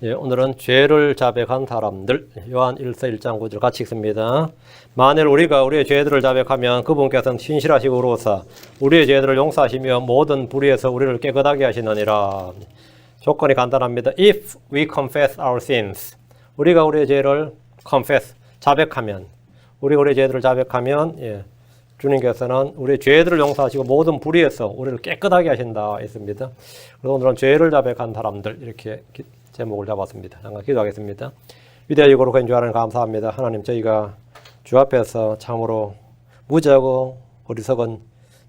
예, 오늘은 죄를 자백한 사람들, 요한 1서 1장 9절 같이 읽습니다. 만일 우리가 우리의 죄들을 자백하면 그분께서는 신실하시고 의로우사 우리의 죄들을 용서하시며 모든 불의에서 우리를 깨끗하게 하시느니라. 조건이 간단합니다. If we confess our sins, 우리가 우리의 죄를 confess, 자백하면, 우리가 우리의 죄들을 자백하면, 예, 주님께서는 우리의 죄들을 용서하시고 모든 불의에서 우리를 깨끗하게 하신다 했습니다. 그래서 오늘은 죄를 자백한 사람들, 이렇게 제목을 잡았습니다. 잠깐 기도하겠습니다. 위대하고 거룩한 주 하나님 감사합니다. 하나님, 저희가 주 앞에서 참으로 무지하고 어리석은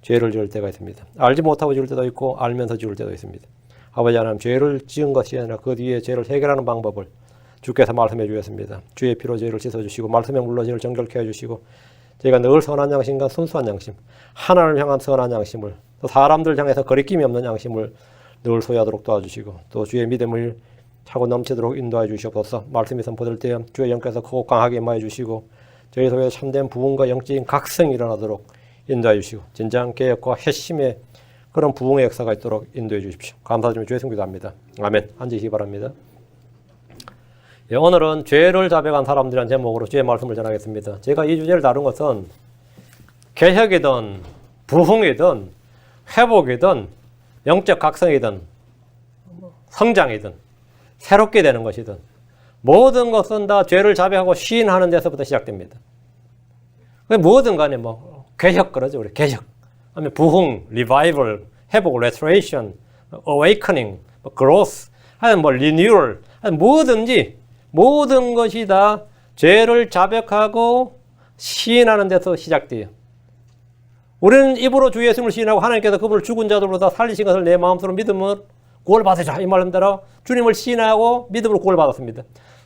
죄를 지을 때가 있습니다. 알지 못하고 지을 때도 있고 알면서 지을 때도 있습니다. 아버지 하나님, 죄를 지은 것이 아니라 그 뒤에 죄를 해결하는 방법을 주께서 말씀해 주셨습니다. 주의 피로 죄를 씻어주시고 말씀의 물로 죄를 정결케 해주시고 저희가 늘 선한 양심과 순수한 양심, 하나님을 향한 선한 양심을, 또 사람들 향해서 거리낌이 없는 양심을 늘 소유하도록 도와주시고 또 주의 믿음을 차고 넘치도록 인도해 주시옵소서. 말씀이 선포될 때 주의 영께서 크고 강하게 임하여 주시고 저희 속에 참된 부흥과 영적인 각성이 일어나도록 인도해 주시고 진정 개혁과 회심의 그런 부흥의 역사가 있도록 인도해 주십시오. 감사드리며 주의 성기도 합니다. 아멘. 앉으시기 바랍니다. 예, 오늘은 죄를 자백한 사람들이라는 제목으로 주의 말씀을 전하겠습니다. 제가 이 주제를 다룬 것은 개혁이든 부흥이든 회복이든 영적 각성이든 성장이든 새롭게 되는 것이든 모든 것은 다 죄를 자백하고 시인하는 데서부터 시작됩니다. 뭐든 간에 뭐 개혁 그러죠. 우리 개혁. 아니면 부흥, 리바이벌, 회복, 레스토레이션, 어웨이커닝, 그로스, 아니면 뭐 리뉴얼, 뭐든지 모든 것이 다 죄를 자백하고 시인하는 데서 시작돼요. 우리는 입으로 주 예수님을 시인하고 하나님께서 그분을 죽은 자들보다 살리신 것을 내 마음속으로 믿음을 구원을 받으자. 이 말씀대로 주님을 시인하고 믿음으로 구원을 받았습니다.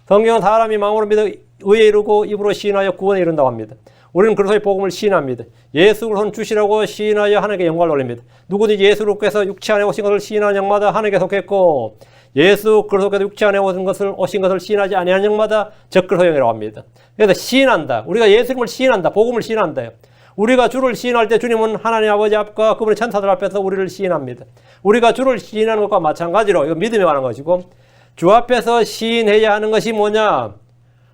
성경은 사람이 마음으로 믿어 의에 이르고 입으로 시인하여 구원에 이른다고 합니다. 우리는 그리스도의 복음을 시인합니다. 예수 그리스도는 주시라고 시인하여 하나님께 영광을 올립니다. 누구든지 예수께서 육체 안에 오신 것을 시인하는 영마다 하나님께 속했고 예수 그리스도께서 육체 안에 오신 것을 시인하지 아니하는 영마다 적그리스도형이라고 합니다. 그래서 시인한다. 우리가 예수님을 시인한다. 복음을 시인한다. 우리가 주를 시인할 때 주님은 하나님 아버지 앞과 그분의 천사들 앞에서 우리를 시인합니다. 우리가 주를 시인하는 것과 마찬가지로 이거 믿음에 관한 것이고 주 앞에서 시인해야 하는 것이 뭐냐?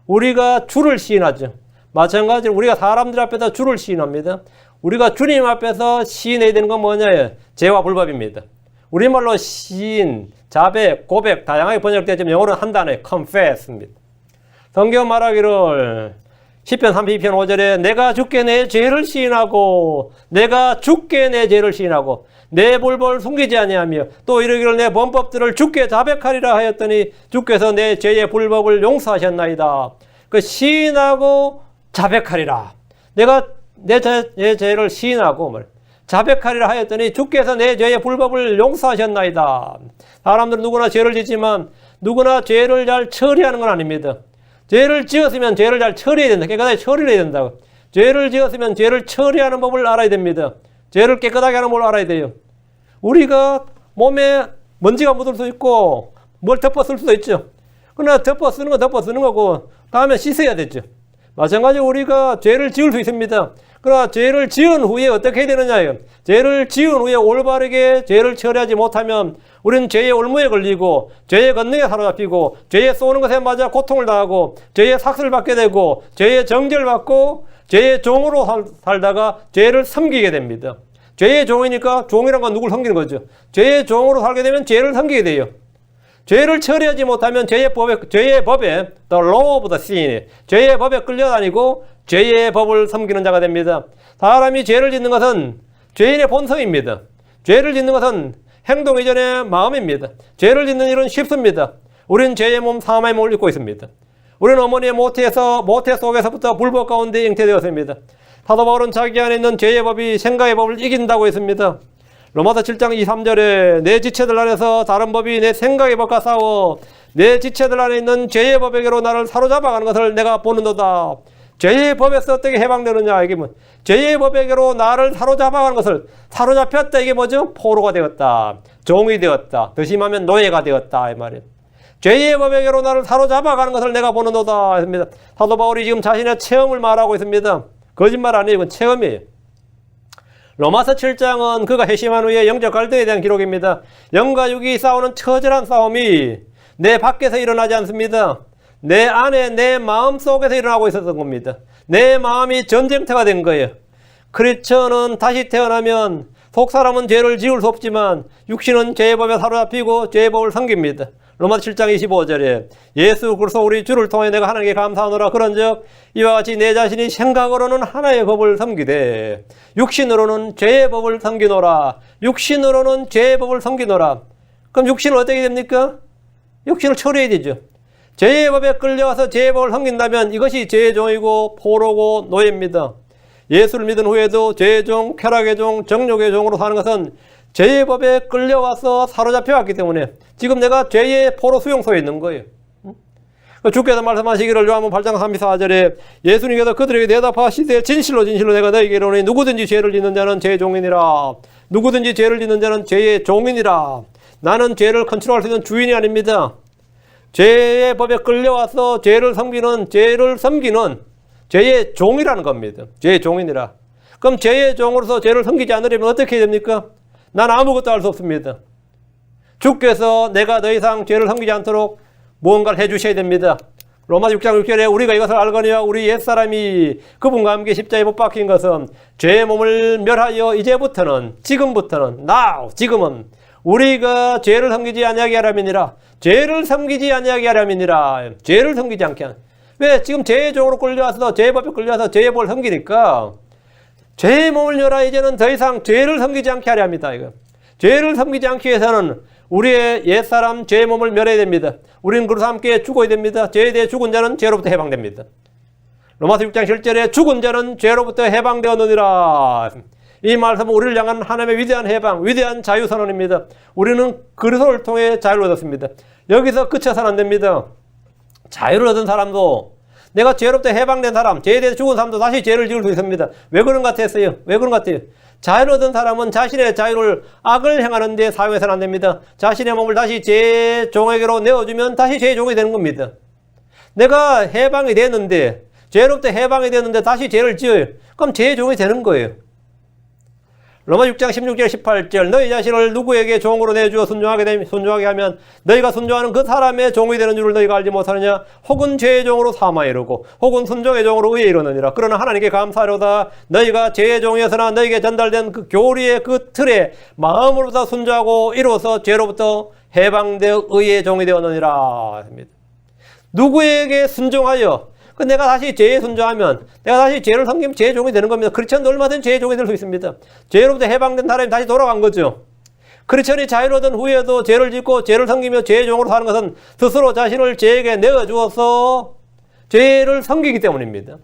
우리가 주를 시인하죠. 마찬가지로 우리가 사람들 앞에서 주를 시인합니다. 우리가 주님 앞에서 시인해야 되는 건 뭐냐? 죄와 불법입니다. 우리말로 시인, 자백, 고백 다양하게 번역되지만 영어로는 한 단어에 confess입니다. 성경 말하기를 시편 32편 5절에 내가 주께 내 죄를 시인하고 내가 주께 내 죄를 시인하고 내 불법을 숨기지 아니하며 또 이르기를 내 범법들을 주께 자백하리라 하였더니 주께서 내 죄의 불법을 용서하셨나이다. 그 시인하고 자백하리라. 내가 내 죄를 시인하고 자백하리라 하였더니 주께서 내 죄의 불법을 용서하셨나이다. 사람들은 누구나 죄를 짓지만 누구나 죄를 잘 처리하는 건 아닙니다. 죄를 지었으면 죄를 잘 처리해야 된다. 깨끗하게 처리를 해야 된다고. 죄를 지었으면 죄를 처리하는 법을 알아야 됩니다. 죄를 깨끗하게 하는 법을 알아야 돼요. 우리가 몸에 먼지가 묻을 수 있고 뭘 덮어 쓸 수도 있죠. 그러나 덮어 쓰는 건 덮어 쓰는 거고 다음에 씻어야 되죠. 마찬가지로 우리가 죄를 지을 수 있습니다. 그러나 죄를 지은 후에 어떻게 해야 되느냐요? 죄를 지은 후에 올바르게 죄를 처리하지 못하면 우리는 죄의 올무에 걸리고 죄의 권능에 사로잡히고 죄의 쏘는 것에 맞아 고통을 당하고 죄의 삭슬을 받게 되고 죄의 정죄를 받고 죄의 종으로 살다가 죄를 섬기게 됩니다. 죄의 종이니까 종이란 건 누굴 섬기는 거죠. 죄의 종으로 살게 되면 죄를 섬기게 돼요. 죄를 처리하지 못하면 죄의 법에 the law of the sin, 죄의 법에 끌려다니고 죄의 법을 섬기는 자가 됩니다. 사람이 죄를 짓는 것은 죄인의 본성입니다. 죄를 짓는 것은 행동 이전의 마음입니다. 죄를 짓는 일은 쉽습니다. 우리는 죄의 몸, 사망의 몸을 입고 있습니다. 우리는 어머니의 모태 속에서부터 불법 가운데 잉태되었습니다. 사도 바울은 자기 안에 있는 죄의 법이 생각의 법을 이긴다고 했습니다. 로마서 7장 23절에 내 지체들 안에서 다른 법이 내 생각의 법과 싸워 내 지체들 안에 있는 죄의 법에게로 나를 사로잡아가는 것을 내가 보는도다. 죄의 법에서 어떻게 해방되느냐? 이게 뭐 죄의 법에게로 나를 사로잡아가는 것을 사로잡혔다. 이게 뭐죠? 포로가 되었다. 종이 되었다. 더 심하면 노예가 되었다. 이 말이에요. 죄의 법에게로 나를 사로잡아가는 것을 내가 보는도다. 했습니다. 사도 바울이 지금 자신의 체험을 말하고 있습니다. 거짓말 아니에요. 이건 체험이에요. 로마서 7장은 그가 회심한 후에 영적 갈등에 대한 기록입니다. 영과 육이 싸우는 처절한 싸움이 내 밖에서 일어나지 않습니다. 내 안에 내 마음 속에서 일어나고 있었던 겁니다. 내 마음이 전쟁터가 된 거예요. 크리스천은 다시 태어나면 속사람은 죄를 지을 수 없지만 육신은 죄의 법에 사로잡히고 죄의 법을 섬깁니다. 로마서 7장 25절에 예수 그리스도 우리 주를 통해 내가 하나님께 감사하노라 그런즉 이와 같이 내 자신이 생각으로는 하나의 법을 섬기되 육신으로는 죄의 법을 섬기노라. 육신으로는 죄의 법을 섬기노라. 그럼 육신은 어떻게 됩니까? 육신을 처리해야 되죠. 죄의 법에 끌려와서 죄의 법을 섬긴다면 이것이 죄의 종이고 포로고 노예입니다. 예수를 믿은 후에도 죄의 종, 쾌락의 종, 정욕의 종으로 사는 것은 죄의 법에 끌려와서 사로잡혀 왔기 때문에 지금 내가 죄의 포로 수용소에 있는 거예요. 주께서 말씀하시기를 요한복음 8장 34절에 예수님께서 그들에게 대답하시되 진실로 진실로 내가 너희에게 이르노니 누구든지 죄를 짓는 자는 죄의 종이니라. 누구든지 죄를 짓는 자는 죄의 종이니라. 나는 죄를 컨트롤할 수 있는 주인이 아닙니다. 죄의 법에 끌려와서 죄를 섬기는 죄의 종이라는 겁니다. 죄의 종이니라. 그럼 죄의 종으로서 죄를 섬기지 않으려면 어떻게 해야 됩니까? 난 아무것도 할 수 없습니다. 주께서 내가 더 이상 죄를 섬기지 않도록 무언가를 해주셔야 됩니다. 로마서 6장 6절에 우리가 이것을 알거니와 우리 옛사람이 그분과 함께 십자가에 못 박힌 것은 죄의 몸을 멸하여 이제부터는 지금부터는 지금은 우리가 죄를 섬기지 아니하게 하려면이라. 죄를 섬기지 아니하게 하려면이라. 죄를 섬기지 않게 하는. 왜? 지금 죄의 종으로 끌려와서 죄의 법에 끌려와서 죄의 법을 섬기니까 죄의 몸을 멸하 이제는 더 이상 죄를 섬기지 않게 하려 합니다. 이거. 죄를 섬기지 않기 위해서는 우리의 옛사람 죄의 몸을 멸해야 됩니다. 우리는 그로서 함께 죽어야 됩니다. 죄에 대해 죽은 자는 죄로부터 해방됩니다. 로마서 6장 7절에 죽은 자는 죄로부터 해방되었느니라. 이 말씀은 우리를 향한 하나님의 위대한 해방, 위대한 자유선언입니다. 우리는 그리스도를 통해 자유를 얻었습니다. 여기서 그쳐서는 안 됩니다. 자유를 얻은 사람도 내가 죄로부터 해방된 사람, 죄에 대해서 죽은 사람도 다시 죄를 지을 수 있습니다. 왜 그런 것 같았어요? 왜 그런 것 같아요? 자유를 얻은 사람은 자신의 자유를 악을 행하는 데 사용해서는 안 됩니다. 자신의 몸을 다시 죄의 종에게로 내어주면 다시 죄의 종이 되는 겁니다. 내가 해방이 됐는데, 죄로부터 해방이 됐는데 다시 죄를 지어요. 그럼 죄의 종이 되는 거예요. 로마 6장 16절 18절 너희 자신을 누구에게 종으로 내주어 순종하게 하면 너희가 순종하는 그 사람의 종이 되는 줄을 너희가 알지 못하느냐. 혹은 죄의 종으로 사망에 이르고 혹은 순종의 종으로 의에 이르느니라. 그러나 하나님께 감사하려다 너희가 죄의 종이었으나 너희에게 전달된 그 교리의 그 틀에 마음으로부터 순종하고 이로써 죄로부터 해방되어 의의 종이 되었느니라. 누구에게 순종하여 내가 다시 죄에 순종하면 내가 다시 죄를 섬기면 죄의 종이 되는 겁니다. 크리스천도 얼마든지 죄의 종이 될 수 있습니다. 죄로부터 해방된 사람이 다시 돌아간 거죠. 크리스천이 자유를 얻은 후에도 죄를 짓고 죄를 섬기며 죄의 종으로 사는 것은 스스로 자신을 죄에게 내어주어서 죄를 섬기기 때문입니다.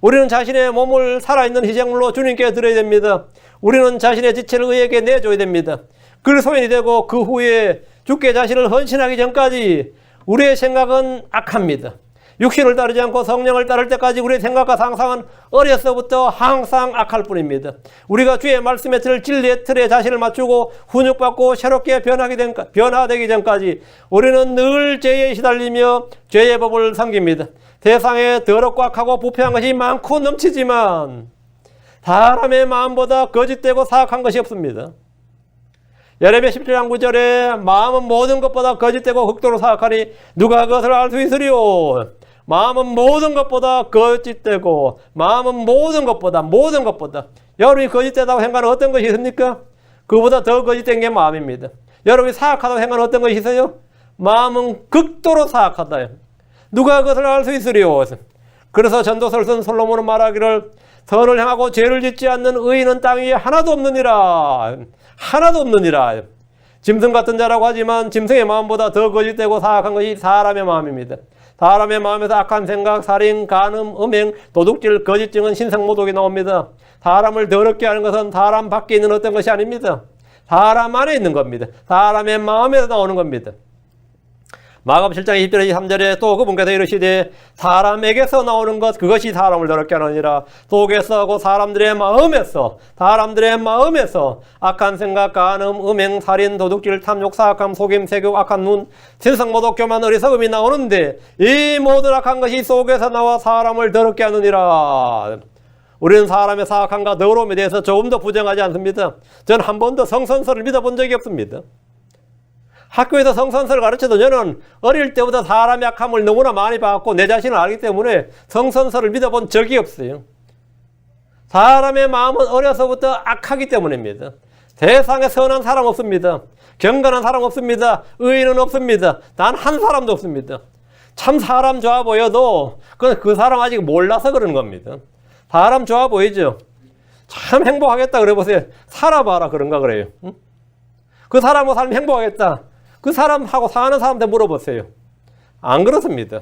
우리는 자신의 몸을 살아있는 희생물로 주님께 드려야 됩니다. 우리는 자신의 지체를 의에게 내줘야 됩니다. 그리스도인이 되고 그 후에 주께 자신을 헌신하기 전까지 우리의 생각은 악합니다. 육신을 따르지 않고 성령을 따를 때까지 우리의 생각과 상상은 어려서부터 항상 악할 뿐입니다. 우리가 주의 말씀의 틀, 진리의 틀에 자신을 맞추고 훈육받고 새롭게 변화되기 전까지 우리는 늘 죄에 시달리며 죄의 법을 섬깁니다. 세상에 더럽고 악하고 부패한 것이 많고 넘치지만 사람의 마음보다 거짓되고 사악한 것이 없습니다. 예레미야 17장 9절에 마음은 모든 것보다 거짓되고 흑도로 사악하니 누가 그것을 알 수 있으리요. 마음은 모든 것보다 거짓되고 마음은 모든 것보다 여러분이 거짓되다고 생각하는 어떤 것이 있습니까? 그보다 더 거짓된 게 마음입니다. 여러분이 사악하다고 생각하는 어떤 것이 있어요? 마음은 극도로 사악하다. 누가 그것을 알 수 있으리요. 그래서 전도서를 쓴 솔로몬은 말하기를 선을 행하고 죄를 짓지 않는 의인은 땅 위에 하나도 없느니라. 짐승 같은 자라고 하지만 짐승의 마음보다 더 거짓되고 사악한 것이 사람의 마음입니다. 사람의 마음에서 악한 생각, 살인, 간음, 음행, 도둑질, 거짓 증언, 신성모독이 나옵니다. 사람을 더럽게 하는 것은 사람 밖에 있는 어떤 것이 아닙니다. 사람 안에 있는 겁니다. 사람의 마음에서 나오는 겁니다. 마가복음 7장 20절에 23절에 또 그분께서 이르시되 사람에게서 나오는 것 그것이 사람을 더럽게 하느니라. 속에서 하고 사람들의 마음에서 악한 생각, 간음, 음행, 살인, 도둑질, 탐욕, 사악함, 속임, 세욕, 악한 눈, 신성모독, 교만, 어리석음이 나오는데 이 모든 악한 것이 속에서 나와 사람을 더럽게 하느니라. 우리는 사람의 사악함과 더러움에 대해서 조금 더 부정하지 않습니다. 저는 한 번도 성선설을 믿어본 적이 없습니다. 학교에서 성선설을 가르쳐도 저는 어릴 때부터 사람의 약함을 너무나 많이 봤고 내 자신을 알기 때문에 성선설을 믿어본 적이 없어요. 사람의 마음은 어려서부터 악하기 때문입니다. 세상에 선한 사람 없습니다. 경건한 사람 없습니다. 의인은 없습니다. 단 한 사람도 없습니다. 참 사람 좋아 보여도 그 사람 아직 몰라서 그러는 겁니다. 사람 좋아 보이죠? 참 행복하겠다 그래 보세요. 살아봐라 그런가 그래요. 응? 그 사람하고 살면 행복하겠다. 그 사람하고 사는 사람한테 물어보세요. 안 그렇습니다.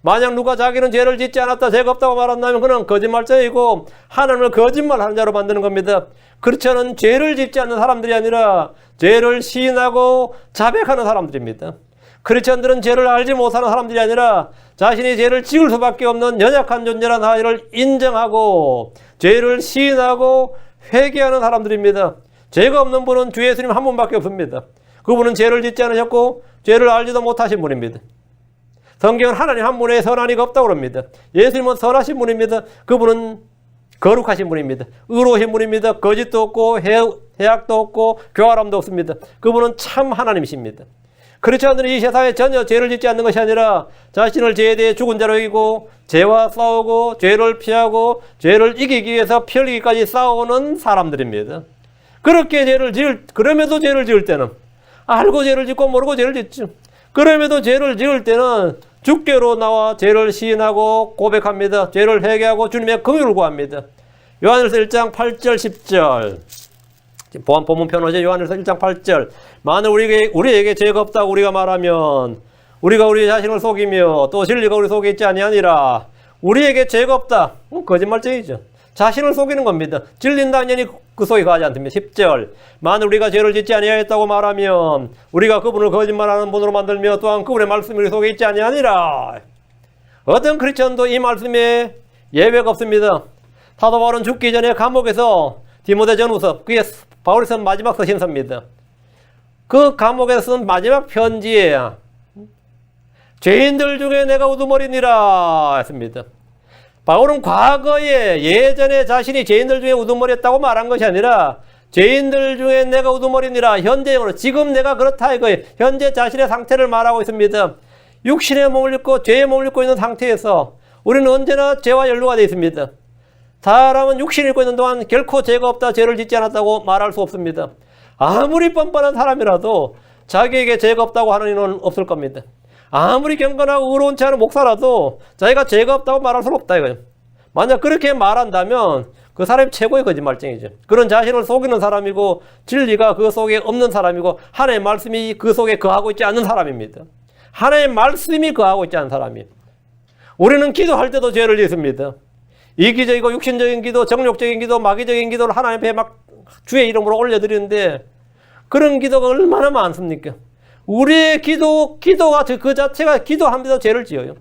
만약 누가 자기는 죄를 짓지 않았다, 죄가 없다고 말한다면 그는 거짓말자이고 하나님을 거짓말하는 자로 만드는 겁니다. 그렇지는 죄를 짓지 않는 사람들이 아니라 죄를 시인하고 자백하는 사람들입니다. 크리스천들은 죄를 알지 못하는 사람들이 아니라 자신이 죄를 지을 수밖에 없는 연약한 존재라는 사실을 인정하고 죄를 시인하고 회개하는 사람들입니다. 죄가 없는 분은 주 예수님 한 분밖에 없습니다. 그분은 죄를 짓지 않으셨고 죄를 알지도 못하신 분입니다. 성경은 하나님 한 분의 선한 이가 없다고 합니다. 예수님은 선하신 분입니다. 그분은 거룩하신 분입니다. 의로우신 분입니다. 거짓도 없고 해악도 없고 교활함도 없습니다. 그분은 참 하나님이십니다. 크리스천들은 이 세상에 전혀 죄를 짓지 않는 것이 아니라 자신을 죄에 대해 죽은 자로 여기고 죄와 싸우고 죄를 피하고 죄를 이기기 위해서 피 흘리기까지 싸우는 사람들입니다. 그렇게 그럼에도 죄를 지을 때는 알고 죄를 짓고 모르고 죄를 짓죠. 그럼에도 죄를 지을 때는 주께로 나와 죄를 시인하고 고백합니다. 죄를 회개하고 주님의 긍휼을 구합니다. 요한일서 1장 8절 10절 본문 편호제 요한일서 1장 8절 만일 우리에게 죄가 없다고 우리가 말하면 우리가 우리 자신을 속이며 또 진리가 우리 속에 있지 아니하니라. 우리에게 죄가 없다. 거짓말쟁이죠. 자신을 속이는 겁니다. 진리는 당연히 그 속에 가지 않습니다. 10절 만일 우리가 죄를 짓지 아니하였다고 말하면 우리가 그분을 거짓말하는 분으로 만들며 또한 그분의 말씀이 우리 속에 있지 아니하니라. 어떤 크리스천도 이 말씀에 예외가 없습니다. 사도 바울은 죽기 전에 감옥에서 디모데전후서 그게 바울이 쓴 마지막 서신서입니다. 그 감옥에서 쓴 마지막 편지에 죄인들 중에 내가 우두머리니라 했습니다. 바울은 과거에 예전에 자신이 죄인들 중에 우두머리였다고 말한 것이 아니라 죄인들 중에 내가 우두머리니라 현재형으로 지금 내가 그렇다 이거예요. 현재 자신의 상태를 말하고 있습니다. 육신의 몸을 입고 죄의 몸을 입고 있는 상태에서 우리는 언제나 죄와 연루가 되어 있습니다. 사람은 육신을 입고 있는 동안 결코 죄가 없다, 죄를 짓지 않았다고 말할 수 없습니다. 아무리 뻔뻔한 사람이라도 자기에게 죄가 없다고 하는 이는 없을 겁니다. 아무리 경건하고 의로운치 않은 목사라도 자기가 죄가 없다고 말할 수는 없다 이거예요. 만약 그렇게 말한다면 그 사람이 최고의 거짓말쟁이죠. 그런 자신을 속이는 사람이고 진리가 그 속에 없는 사람이고 하나님의 말씀이 그 속에 거하고 있지 않는 사람입니다. 하나님의 말씀이 거하고 있지 않은 사람이에요. 우리는 기도할 때도 죄를 짓습니다. 이기적이고 육신적인 기도, 정욕적인 기도, 마귀적인 기도를 하나님 앞에 막 주의 이름으로 올려드리는데 그런 기도가 얼마나 많습니까? 우리의 기도가 그 자체가 기도합니다. 죄를 지어요.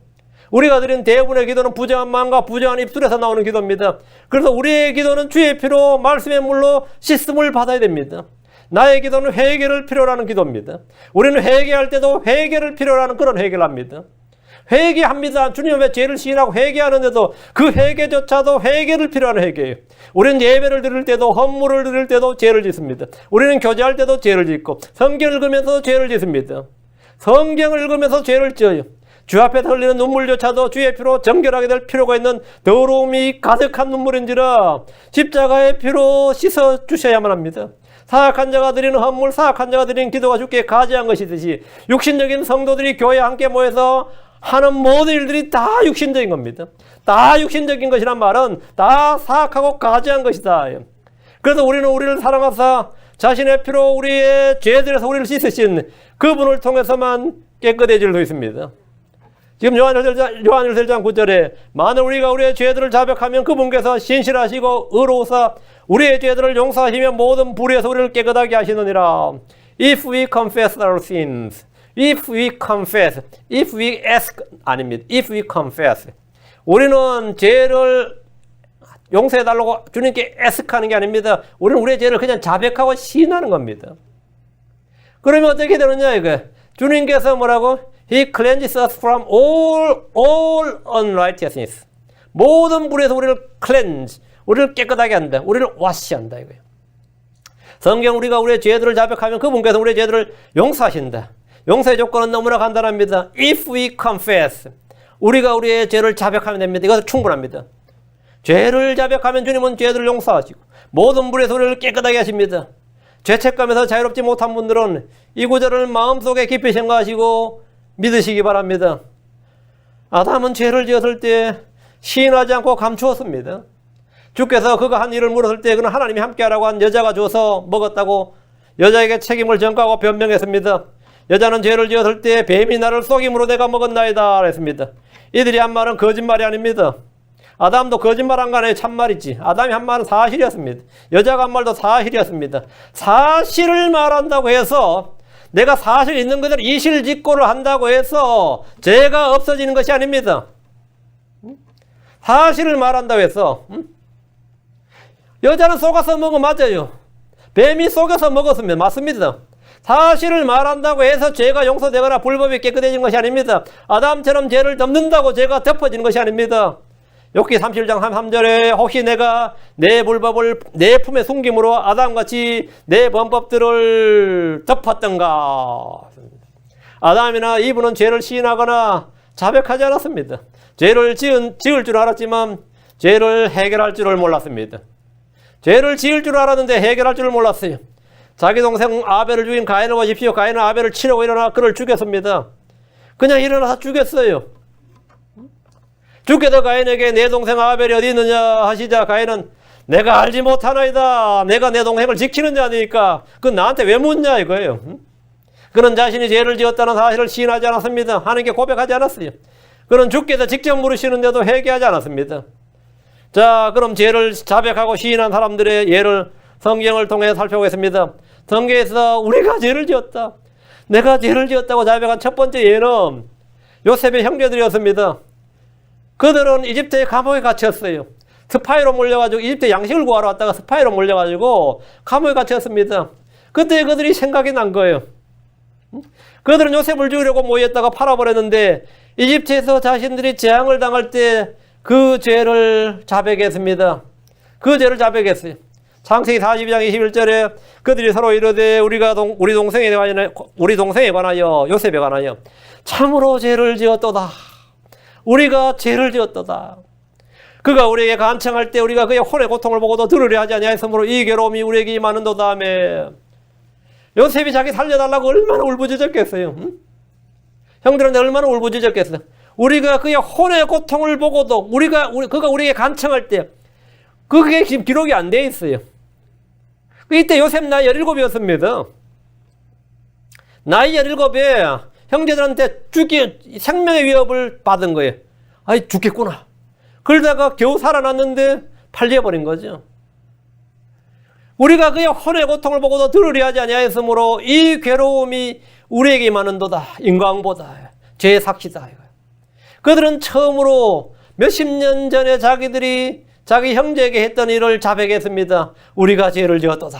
우리가 드린 대부분의 기도는 부정한 마음과 부정한 입술에서 나오는 기도입니다. 그래서 우리의 기도는 주의 피로 말씀의 물로 씻음을 받아야 됩니다. 나의 기도는 회개를 필요로 하는 기도입니다. 우리는 회개할 때도 회개를 필요로 하는 그런 회개를 합니다. 회개합니다. 주님의 죄를 시인하고 회개하는데도 그 회개조차도 회개를 필요한 회개예요. 우리는 예배를 드릴 때도 헌물을 드릴 때도 죄를 짓습니다. 우리는 교제할 때도 죄를 짓고 성경을 읽으면서 죄를 짓습니다. 성경을 읽으면서 죄를 지어요. 주 앞에 흘리는 눈물조차도 주의 피로 정결하게 될 필요가 있는 더러움이 가득한 눈물인지라 십자가의 피로 씻어 주셔야만 합니다. 사악한 자가 드리는 헌물, 사악한 자가 드리는 기도가 주께 가지한 것이듯이 육신적인 성도들이 교회에 함께 모여서 하는 모든 일들이 다 육신적인 겁니다. 다 육신적인 것이란 말은 다 사악하고 가지한 것이다. 그래서 우리는 우리를 사랑하사 자신의 피로 우리의 죄들에서 우리를 씻으신 그분을 통해서만 깨끗해질 수 있습니다. 지금 요한일서 1장 9절에 만일 우리가 우리의 죄들을 자백하면 그분께서 신실하시고 의로우사 우리의 죄들을 용서하시며 모든 불의에서 우리를 깨끗하게 하시느니라. If we confess our sins, if we confess, if we ask 아닙니다. If we confess. 우리는 죄를 용서해달라고 주님께 애석하는 게 아닙니다. 우리는 우리의 죄를 그냥 자백하고 시인하는 겁니다. 그러면 어떻게 되느냐 이거? 주님께서 뭐라고? He cleanses us from all unrighteousness. 모든 불에서 우리를 cleanse, 우리를 깨끗하게 한다. 우리를 wash한다 이거예요. 성경 우리가 우리의 죄들을 자백하면 그분께서 우리의 죄들을 용서하신다. 용서의 조건은 너무나 간단합니다. If we confess. 우리가 우리의 죄를 자백하면 됩니다. 이것은 충분합니다. 죄를 자백하면 주님은 죄들을 용서하시고 모든 불에서 우리를 깨끗하게 하십니다. 죄책감에서 자유롭지 못한 분들은 이 구절을 마음속에 깊이 생각하시고 믿으시기 바랍니다. 아담은 죄를 지었을 때 시인하지 않고 감추었습니다. 주께서 그가 한 일을 물었을 때 그는 하나님이 함께하라고 한 여자가 줘서 먹었다고 여자에게 책임을 전가하고 변명했습니다. 여자는 죄를 지었을 때 뱀이 나를 속임으로 내가 먹었나이다 했습니다. 이들이 한 말은 거짓말이 아닙니다. 아담도 거짓말한 거 아니에요. 참말이지. 아담이 한 말은 사실이었습니다. 여자가 한 말도 사실이었습니다. 사실을 말한다고 해서 내가 사실 있는 그대로 이실직고를 한다고 해서 죄가 없어지는 것이 아닙니다. 사실을 말한다고 해서 여자는 속아서 먹어 맞아요. 뱀이 속여서 먹었으면 맞습니다. 사실을 말한다고 해서 죄가 용서되거나 불법이 깨끗해지는 것이 아닙니다. 아담처럼 죄를 덮는다고 죄가 덮어지는 것이 아닙니다. 욥기 37장 3절에 혹시 내가 내 불법을 내 품에 숨김으로 아담같이 내 범법들을 덮었던가. 아담이나 이브는 죄를 시인하거나 자백하지 않았습니다. 죄를 지을 줄 알았지만 죄를 해결할 줄을 몰랐습니다. 죄를 지을 줄 알았는데 해결할 줄을 몰랐어요. 자기 동생 아벨을 죽인 가인을 보십시오. 가인은 아벨을 치려고 일어나 그를 죽였습니다. 그냥 일어나서 죽였어요. 주께서 가인에게 내 동생 아벨이 어디 있느냐 하시자 가인은 내가 알지 못하나이다. 내가 내 동생을 지키는 자니까 그건 나한테 왜 묻냐 이거예요. 그는 자신이 죄를 지었다는 사실을 시인하지 않았습니다. 하나님께 고백하지 않았어요. 그는 주께서 직접 물으시는데도 회개하지 않았습니다. 자, 그럼 죄를 자백하고 시인한 사람들의 예를 성경을 통해 살펴보겠습니다. 성경에서 우리가 죄를 지었다. 내가 죄를 지었다고 자백한 첫 번째 예는 요셉의 형제들이었습니다. 그들은 이집트의 감옥에 갇혔어요. 스파이로 몰려가지고 이집트 양식을 구하러 왔다가 스파이로 몰려가지고 감옥에 갇혔습니다. 그때 그들이 생각이 난 거예요. 그들은 요셉을 죽이려고 모였다가 팔아버렸는데 이집트에서 자신들이 재앙을 당할 때 그 죄를 자백했습니다. 그 죄를 자백했어요. 창세기 42장 21절에 그들이 서로 이르되 우리 동생에 관하여 요셉에 관하여 참으로 죄를 지었도다. 우리가 죄를 지었도다. 그가 우리에게 간청할 때 우리가 그의 혼의 고통을 보고도 들으려 하지 아니하였으므로 이 괴로움이 우리에게 임하는도다 하며 요셉이 자기 살려달라고 얼마나 울부짖었겠어요. 형들은 얼마나 울부짖었겠어요. 우리가 그의 혼의 고통을 보고도 그가 우리에게 간청할 때 그게 지금 기록이 안 돼 있어요. 이때 요셉 나이 17이었습니다. 나이 17에 형제들한테 생명의 위협을 받은 거예요. 아이, 죽겠구나. 그러다가 겨우 살아났는데 팔려버린 거죠. 우리가 그의 혼의 고통을 보고도 들으려 하지 아니하였으므로 이 괴로움이 우리에게 임하는도다. 인광보다 죄의 삭시다. 그들은 처음으로 몇십 년 전에 자기들이 자기 형제에게 했던 일을 자백했습니다. 우리가 죄를 지었도다.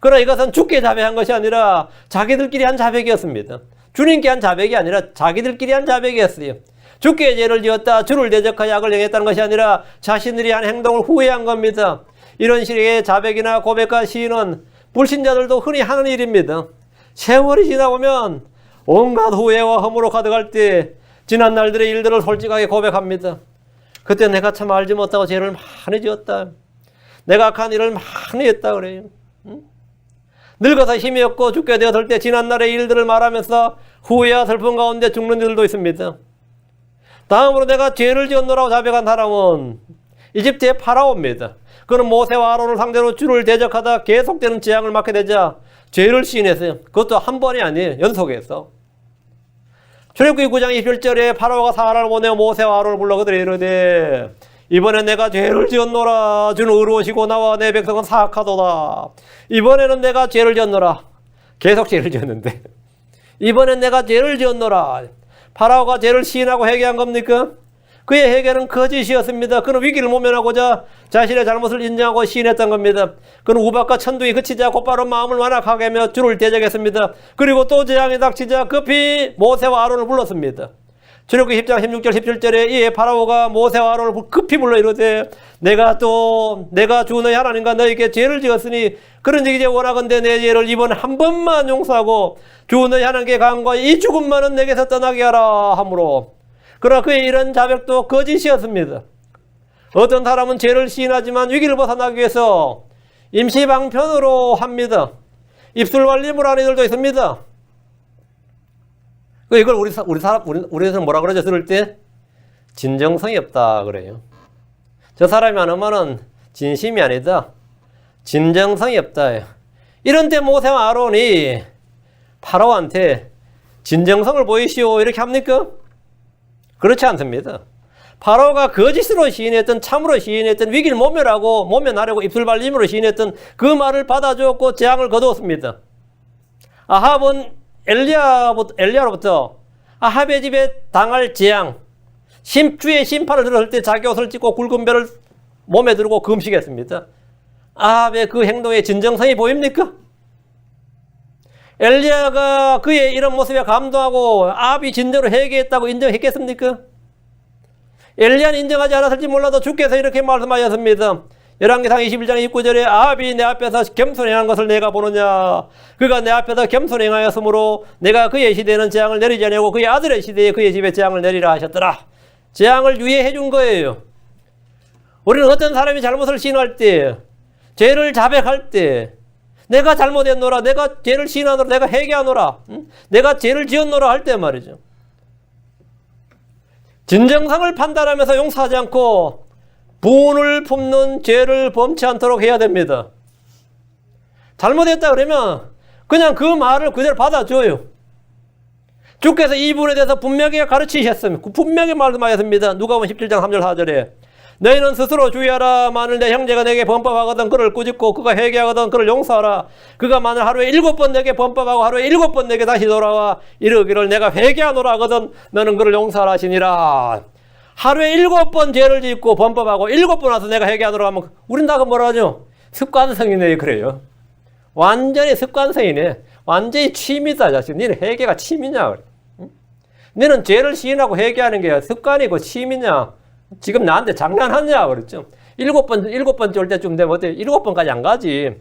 그러나 이것은 주께 자백한 것이 아니라 자기들끼리 한 자백이었습니다. 주님께 한 자백이 아니라 자기들끼리 한 자백이었어요. 주께 죄를 지었다, 주를 대적하여 악을 행했다는 것이 아니라 자신들이 한 행동을 후회한 겁니다. 이런 식의 자백이나 고백과 시인은 불신자들도 흔히 하는 일입니다. 세월이 지나보면 온갖 후회와 허무로 가득할 때 지난 날들의 일들을 솔직하게 고백합니다. 그때 내가 참 알지 못하고 죄를 많이 지었다. 내가 악한 일을 많이 했다 그래요. 늙어서 힘이 없고 죽게 되었을 때 지난날의 일들을 말하면서 후회와 슬픔 가운데 죽는 이들도 있습니다. 다음으로 내가 죄를 지었노라고 자백한 사람은 이집트의 파라오입니다. 그는 모세와 아론을 상대로 주를 대적하다 계속되는 재앙을 맞게 되자 죄를 시인했어요. 그것도 한 번이 아니에요. 연속해서. 출애굽기 9장 21절에 파라오가 사람을 보내어 모세와 아론을 불러 그들이 이르되 이번엔 내가 죄를 지었노라. 주는 의로우시고 나와 내 백성은 사악하도다. 이번에는 내가 죄를 지었노라. 계속 죄를 지었는데 이번엔 내가 죄를 지었노라. 파라오가 죄를 시인하고 회개한 겁니까? 그의 회개는 거짓이었습니다. 그는 위기를 모면하고자 자신의 잘못을 인정하고 시인했던 겁니다. 그는 우박과 천둥이 그치자 곧바로 마음을 완악하게 하며 주를 대적했습니다. 그리고 또 재앙이 닥치자 급히 모세와 아론을 불렀습니다. 출애굽기 10장 16절 17절에 이 파라오가 모세와 아론을 급히 불러 이르되 내가 주 너희 하나님과 너희에게 죄를 지었으니 그런즉 이제 원하건대 내 죄를 이번에 한 번만 용서하고 주 너희 하나님께 간과 이 죽음만은 내게서 떠나게 하라 하므로. 그러나 그의 이런 자백도 거짓이었습니다. 어떤 사람은 죄를 시인하지만 위기를 벗어나기 위해서 임시방편으로 합니다. 입술 발림을 하는 이들도 있습니다. 이걸 우리에서는 뭐라 그러죠? 들을 때 진정성이 없다 그래요. 저 사람이 하는 진심이 아니다. 진정성이 없다. 이런 때 모세와 아론이 파라오한테 진정성을 보이시오 이렇게 합니까? 그렇지 않습니다. 파라오가 거짓으로 시인했던 참으로 시인했던 위기를 모면하려고 입술 발림으로 시인했던 그 말을 받아주었고 재앙을 거두었습니다. 아합은 엘리야로부터 아합의 집에 당할 재앙, 주의 심판을 들었을 때 자기 옷을 찢고 굵은 벼를 몸에 두르고 금식했습니다. 아합의 그 행동에 진정성이 보입니까? 엘리야가 그의 이런 모습에 감동하고 아합이 진정으로 회개했다고 인정했겠습니까? 엘리야는 인정하지 않았을지 몰라도 주께서 이렇게 말씀하셨습니다. 열왕기상 21장 29절에 아합이 내 앞에서 겸손히 행한 것을 내가 보느냐. 그가 내 앞에서 겸손히 행하였으므로 내가 그의 시대에는 재앙을 내리지 아니하고 그의 아들의 시대에 그의 집에 재앙을 내리라 하셨더라. 재앙을 유예해 준 거예요. 우리는 어떤 사람이 잘못을 시인할 때, 죄를 자백할 때 내가 잘못했노라, 내가 죄를 시인하노라, 내가 회개하노라, 내가 죄를 지었노라 할 때 말이죠. 진정성을 판단하면서 용서하지 않고 분을 품는 죄를 범치 않도록 해야 됩니다. 잘못했다 그러면 그냥 그 말을 그대로 받아줘요. 주께서 이 부분에 대해서 분명히 가르치셨습니다. 분명히 말씀하셨습니다. 누가복음 17장 3절 4절에 너희는 스스로 주의하라. 만일 내 형제가 내게 범법하거든 그를 꾸짖고 그가 회개하거든 그를 용서하라. 그가 만일 하루에 7번 내게 범법하고 하루에 7번 내게 다시 돌아와 이르기를 내가 회개하노라 하거든 너는 그를 용서하라 하시니라. 하루에 7번 죄를 짓고 범법하고 7번 와서 내가 회개하노라 하면 우린 다 뭐라 하죠? 습관성이네 그래요. 완전히 습관성이네. 완전히 취미다 자식. 너는 회개가 취미냐 그래. 너는 죄를 시인하고 회개하는 게 습관이고 취미냐. 지금 나한테 장난하냐 그랬죠. 7번째 올 때쯤 되면 어때? 7번까지 안 가지.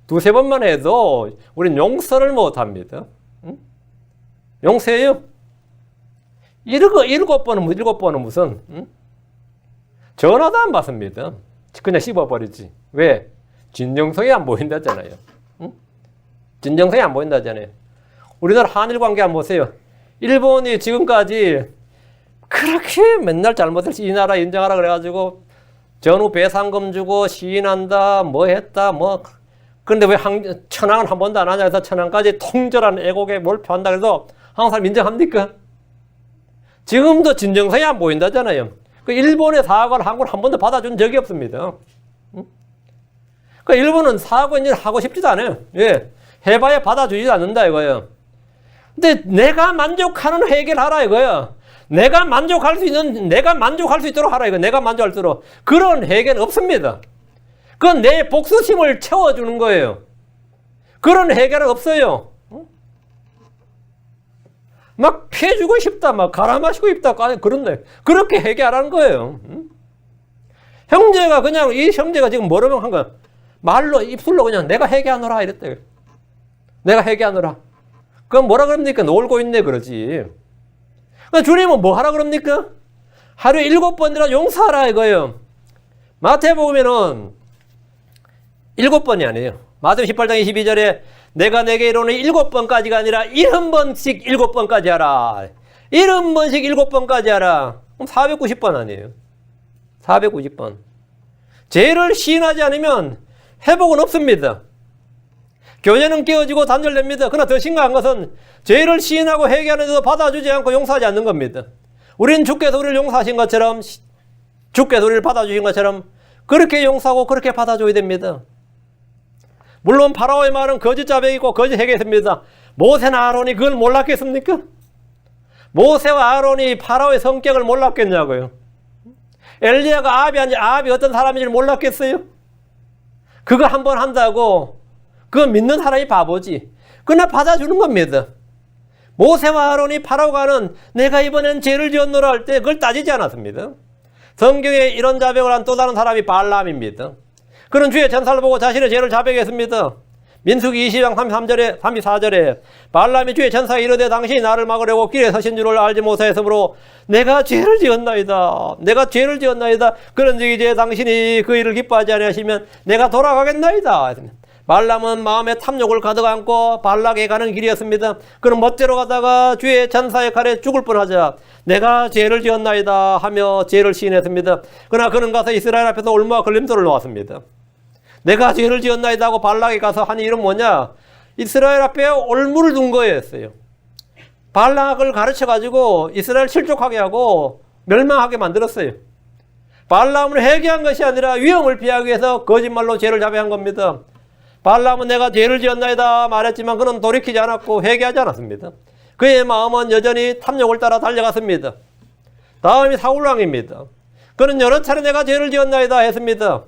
2-3번만 해도 우린 용서를 못 합니다. 용서해요? 7번은 무슨? 전화도 안 받습니다. 그냥 씹어버리지. 왜? 진정성이 안 보인다잖아요. 진정성이 안 보인다잖아요. 우리나라 한일 관계 한번 보세요. 일본이 지금까지 그렇게 맨날 잘못해서 이 나라 인정하라 그래가지고 전후 배상금 주고 시인한다 뭐 했다 뭐 그런데 왜 천황은 한 번도 안 하냐 해서 천황까지 통절한 애국에 몰표한다 그래서 한국 사람 인정합니까? 지금도 진정성이 안 보인다잖아요. 그 일본의 사과를 한국은 한 번도 받아준 적이 없습니다. 그 일본은 사과 이제 하고 싶지도 않아요. 예, 해봐야 받아주지도 않는다 이거예요. 근데 내가 만족하는 회개를 하라 이거예요. 내가 만족할 수 있도록 하라 이거. 내가 만족할 수 있도록. 그런 회개는 없습니다. 그건 내 복수심을 채워주는 거예요. 그런 회개는 없어요. 막 피해주고 싶다, 막 갈아마시고 싶다, 그런데 그렇게 회개하라는 거예요. 형제가 그냥 이 형제가 지금 뭐라고 한 거야? 말로 입술로 그냥 내가 회개하노라 이랬다. 내가 회개하노라. 그건 뭐라 그럽니까? 놀고 있네 그러지. 주님은 뭐 하라 그럽니까? 하루에 7번이나 용서하라 이거예요. 마태복음에는 7번이 아니에요. 마태복음 18장 22절에 내가 내게 이르노니 7번까지가 아니라 70번씩 7번까지 하라. 70번씩 7번까지 하라. 그럼 490번 아니에요. 490번. 죄를 시인하지 않으면 회복은 없습니다. 교제는 깨어지고 단절됩니다. 그러나 더 심각한 것은 죄를 시인하고 회개하는데도 받아주지 않고 용서하지 않는 겁니다. 우리는 주께서 우리를 용서하신 것처럼 주께서 우리를 받아주신 것처럼 그렇게 용서하고 그렇게 받아줘야 됩니다. 물론 파라오의 말은 거짓 자백이고 거짓 회개였습니다. 모세나 아론이 그걸 몰랐겠습니까? 모세와 아론이 파라오의 성격을 몰랐겠냐고요. 엘리야가 아합이 어떤 사람인지 몰랐겠어요? 그거 한번 한다고 그거 믿는 사람이 바보지. 그러나 받아주는 겁니다. 모세와 아론이 파라오가는 내가 이번엔 죄를 지었노라 할 때 그걸 따지지 않았습니다. 성경에 이런 자백을 한 또 다른 사람이 발람입니다. 그는 주의 전사를 보고 자신의 죄를 자백했습니다. 민수기 20장 33절에 34절에 발람이 주의 전사에 이르되 당신이 나를 막으려고 길에 서신 줄을 알지 못하였으므로 내가 죄를 지었나이다. 내가 죄를 지었나이다. 그런즉 이제 당신이 그 일을 기뻐하지 아니하시면 내가 돌아가겠나이다. 발람은 마음에 탐욕을 가득 안고 발락에 가는 길이었습니다. 그는 멋대로 가다가 주의 전사의 칼에 죽을 뻔하자 내가 죄를 지었나이다 하며 죄를 시인했습니다. 그러나 그는 가서 이스라엘 앞에서 올무와 걸림돌을 놓았습니다. 내가 죄를 지었나이다 하고 발락에 가서 한 일은 뭐냐? 이스라엘 앞에 올무를 둔 거였어요. 발락을 가르쳐가지고 이스라엘 실족하게 하고 멸망하게 만들었어요. 발람을 회개한 것이 아니라 위험을 피하기 위해서 거짓말로 죄를 자백한 겁니다. 발람은 내가 죄를 지었나이다 말했지만 그는 돌이키지 않았고 회개하지 않았습니다. 그의 마음은 여전히 탐욕을 따라 달려갔습니다. 다음이 사울왕입니다. 그는 여러 차례 내가 죄를 지었나이다 했습니다.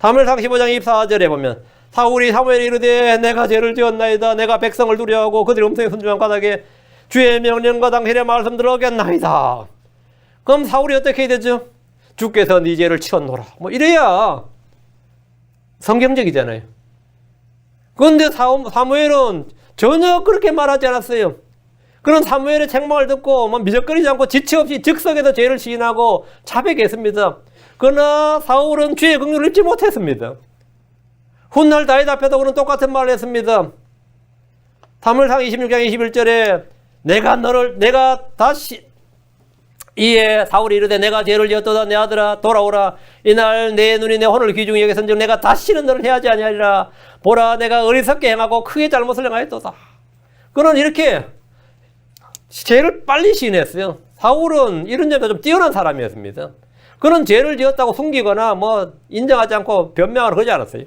사무엘상 15장 24절에 보면 사울이 사무엘에 이르되 내가 죄를 지었나이다. 내가 백성을 두려워하고 그들의 음성에 순종한 까닭에 주의 명령과 당신의 말씀들을 어겼나이다. 그럼 사울이 어떻게 해야 되죠? 주께서 네 죄를 치웠노라. 뭐 이래야 성경적이잖아요. 그런데 사무엘은 전혀 그렇게 말하지 않았어요. 그런 사무엘의 책망을 듣고 미적거리지 않고 지체 없이 즉석에서 죄를 시인하고 자백했습니다. 그러나 사울은 주의 긍휼을 입지 못했습니다. 훗날 다윗 앞에도 그는 똑같은 말을 했습니다. 사무엘상 26장 21절에 내가 다시 이에 사울이 이르되 내가 죄를 지었도다. 내 아들아 돌아오라. 이날 내 눈이 내 혼을 귀중히 여겼은즉 내가 다시는 너를 해하지 아니하리라. 보라 내가 어리석게 행하고 크게 잘못을 행하였도다. 그는 이렇게 죄를 빨리 시인했어요. 사울은 이런 점에서 좀 뛰어난 사람이었습니다. 그는 죄를 지었다고 숨기거나 인정하지 않고 변명을 하지 않았어요.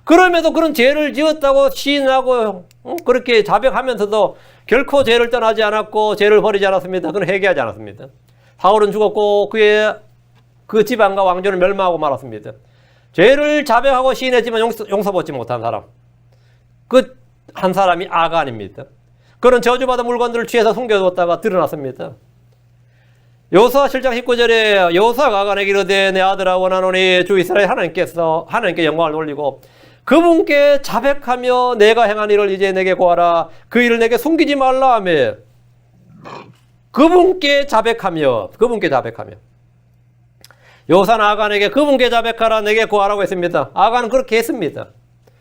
그럼에도 그런 죄를 지었다고 시인하고 그렇게 자백하면서도 결코 죄를 떠나지 않았고 죄를 버리지 않았습니다. 그는 회개하지 않았습니다. 사울은 죽었고 그의 그 지방과 왕조는 멸망하고 말았습니다. 죄를 자백하고 시인했지만 용서받지 못한 사람, 그 한 사람이 아간입니다. 그는 저주받은 물건들을 취해서 숨겨뒀다가 드러났습니다. 여호수아 7장 19절에 여호수아가 아간에게 이르되 내 아들아 원하노니 주 이스라엘 하나님께 영광을 돌리고 그분께 자백하며 내가 행한 일을 이제 내게 고하라. 그 일을 내게 숨기지 말라 하며 그분께 자백하며 여호수아는 아간에게 그분께 자백하라 내게 고하라고 했습니다. 아간은 그렇게 했습니다.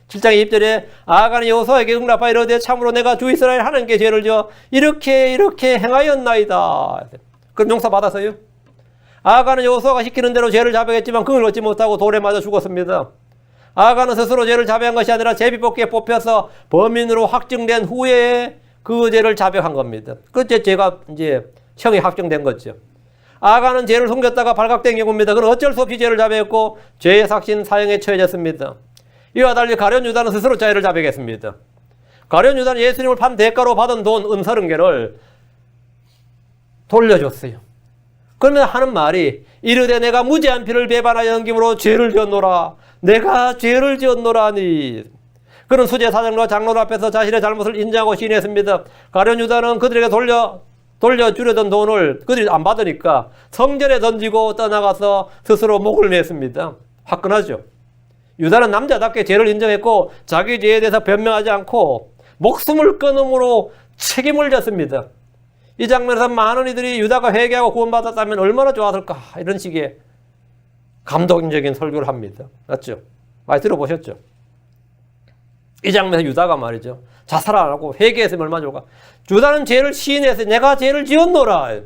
7장 20절에 아간이 여호수아에게 응답하여 이르되 참으로 내가 주 이스라엘 하나님께 죄를 지어 이렇게 행하였나이다. 그럼 용서받았어요? 아간은 여호수아가 시키는 대로 죄를 자백했지만 긍을 얻지 못하고 돌에 맞아 죽었습니다. 아간은 스스로 죄를 자백한 것이 아니라 제비뽑기에 뽑혀서 범인으로 확정된 후에 그 죄를 자백한 겁니다. 그때 죄가 이제 형이 확정된 거죠. 아간은 죄를 숨겼다가 발각된 경우입니다. 그는 어쩔 수 없이 죄를 자백했고 죄의 삭신 사형에 처해졌습니다. 이와 달리 가룟 유다는 스스로 죄를 자백했습니다. 가룟 유다는 예수님을 판 대가로 받은 돈 30개를 돌려줬어요. 그러면 하는 말이 이르되 내가 무죄한 피를 배반하여 넘김으로 죄를 지었노라. 내가 죄를 지었노라니. 그는 수제 사장과 장로들 앞에서 자신의 잘못을 인정하고 시인했습니다. 가룟 유다는 그들에게 돌려주려던 돈을 그들이 안 받으니까 성전에 던지고 떠나가서 스스로 목을 냈습니다. 화끈하죠. 유다는 남자답게 죄를 인정했고 자기 죄에 대해서 변명하지 않고 목숨을 끊음으로 책임을 졌습니다. 이 장면에서 많은 이들이 유다가 회개하고 구원받았다면 얼마나 좋았을까 이런 식의 감동적인 설교를 합니다. 맞죠? 많이 들어보셨죠? 이 장면에서 유다가 말이죠. 자살 안 하고 회개했으면 얼마나 좋을까. 유다는 죄를 시인해서 내가 죄를 지었노라.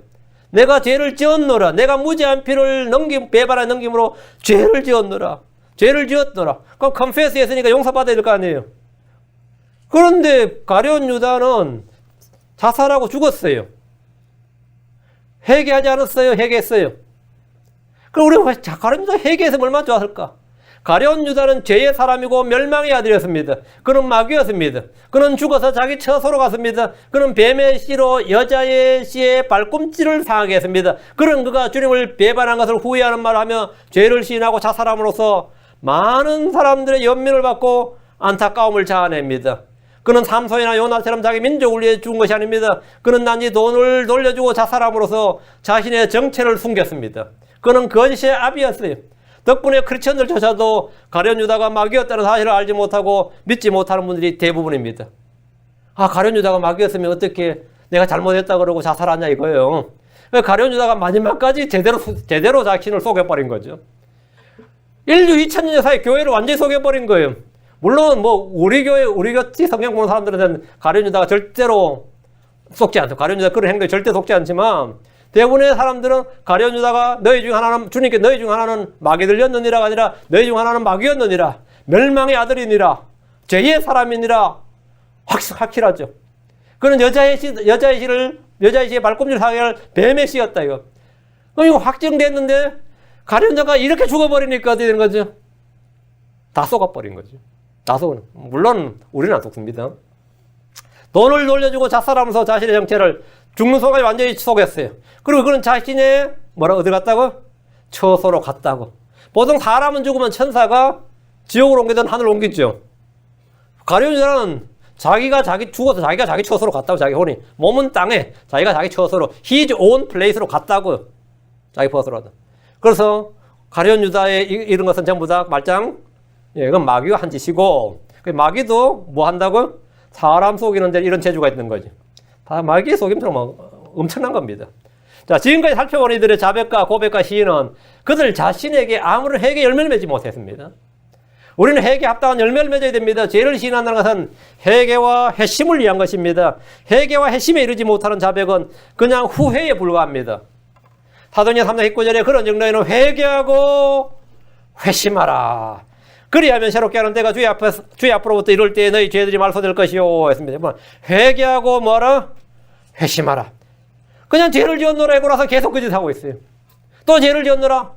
내가 무죄한 피를 배반하여 넘김으로 죄를 지었노라. 그럼 컨페스 했으니까 용서받아야 될 거 아니에요. 그런데 가룟 유다는 자살하고 죽었어요. 회개하지 않았어요? 회개했어요. 그럼 우리 가룟 유다 회개했으면 얼마나 좋았을까? 가룟 유다는 죄의 사람이고 멸망의 아들이었습니다. 그는 마귀였습니다. 그는 죽어서 자기 처소로 갔습니다. 그는 뱀의 씨로 여자의 씨의 발꿈치를 상하게 했습니다. 그런 그가 주님을 배반한 것을 후회하는 말을 하며 죄를 시인하고 자살함으로써 많은 사람들의 연민을 받고 안타까움을 자아냅니다. 그는 삼손이나 요나처럼 자기 민족을 위해 죽은 것이 아닙니다. 그는 단지 돈을 돌려주고 자살함으로써 자신의 정체를 숨겼습니다. 그는 거짓의 아비였어요. 덕분에 크리스천들조차도 가룟 유다가 마귀였다는 사실을 알지 못하고 믿지 못하는 분들이 대부분입니다. 아, 가룟 유다가 마귀였으면 어떻게 내가 잘못했다 그러고 자살하냐 이거예요. 가룟 유다가 마지막까지 제대로 자신을 속여버린 거죠. 인류 2000년 역사의 교회를 완전히 속여버린 거예요. 물론 우리 같이 성경 보는 사람들은 가룟 유다가 절대로 속지 않죠. 가룟 유다 그런 행동에 절대 속지 않지만 대부분의 사람들은 가룟 유다가 너희 중 하나는 주님께 너희 중 하나는 마귀 들렸느니라가 아니라 너희 중 하나는 마귀였느니라, 멸망의 아들이니라, 죄의 사람이니라 확실하죠. 그는 여자의 씨의 발꿈치를 사용할 뱀의 씨였다 이거. 그럼 이거 확정됐는데 가룟 유다가 이렇게 죽어버리니까 어떻게 되는 거죠? 다 속아버린 거죠. 다 속은. 물론 우리는 안 속습니다. 돈을 돌려주고 자살하면서 자신의 정체를 죽는 순간에 완전히 속였어요. 그리고 그는 자신의 어디 갔다고? 처소로 갔다고. 보통 사람은 죽으면 천사가 지옥으로 옮기든 하늘로 옮기죠. 가룟 유다는 자기가 죽어서 자기가 자기 처소로 갔다고. 자기 혼이 몸은 땅에 자기가 자기 처소로 his own place로 갔다고. 자기 퍼스로 하다. 그래서 가룟 유다의 이런 것은 전부 다 말짱 이건 마귀가 한 짓이고, 마귀도 뭐 한다고? 사람 속이는 데 이런 재주가 있는 거지. 다 마귀의 속임수는 엄청난 겁니다. 자, 지금까지 살펴본 이들의 자백과 고백과 시인은 그들 자신에게 아무런 회개 열매를 맺지 못했습니다. 우리는 회개에 합당한 열매를 맺어야 됩니다. 죄를 시인한다는 것은 회개와 회심을 위한 것입니다. 회개와 회심에 이르지 못하는 자백은 그냥 후회에 불과합니다. 사도행전 3장 19절에 그런 정도에는 회개하고 회심하라. 그리하면 새롭게 하는 때가 주의 앞으로부터 이룰 때에 너희 죄들이 말소될 것이요 했습니다. 회개하고 뭐라? 회심하라. 그냥 죄를 지었노라 하고 나서 계속 그 짓 하고 있어요. 또 죄를 지었노라.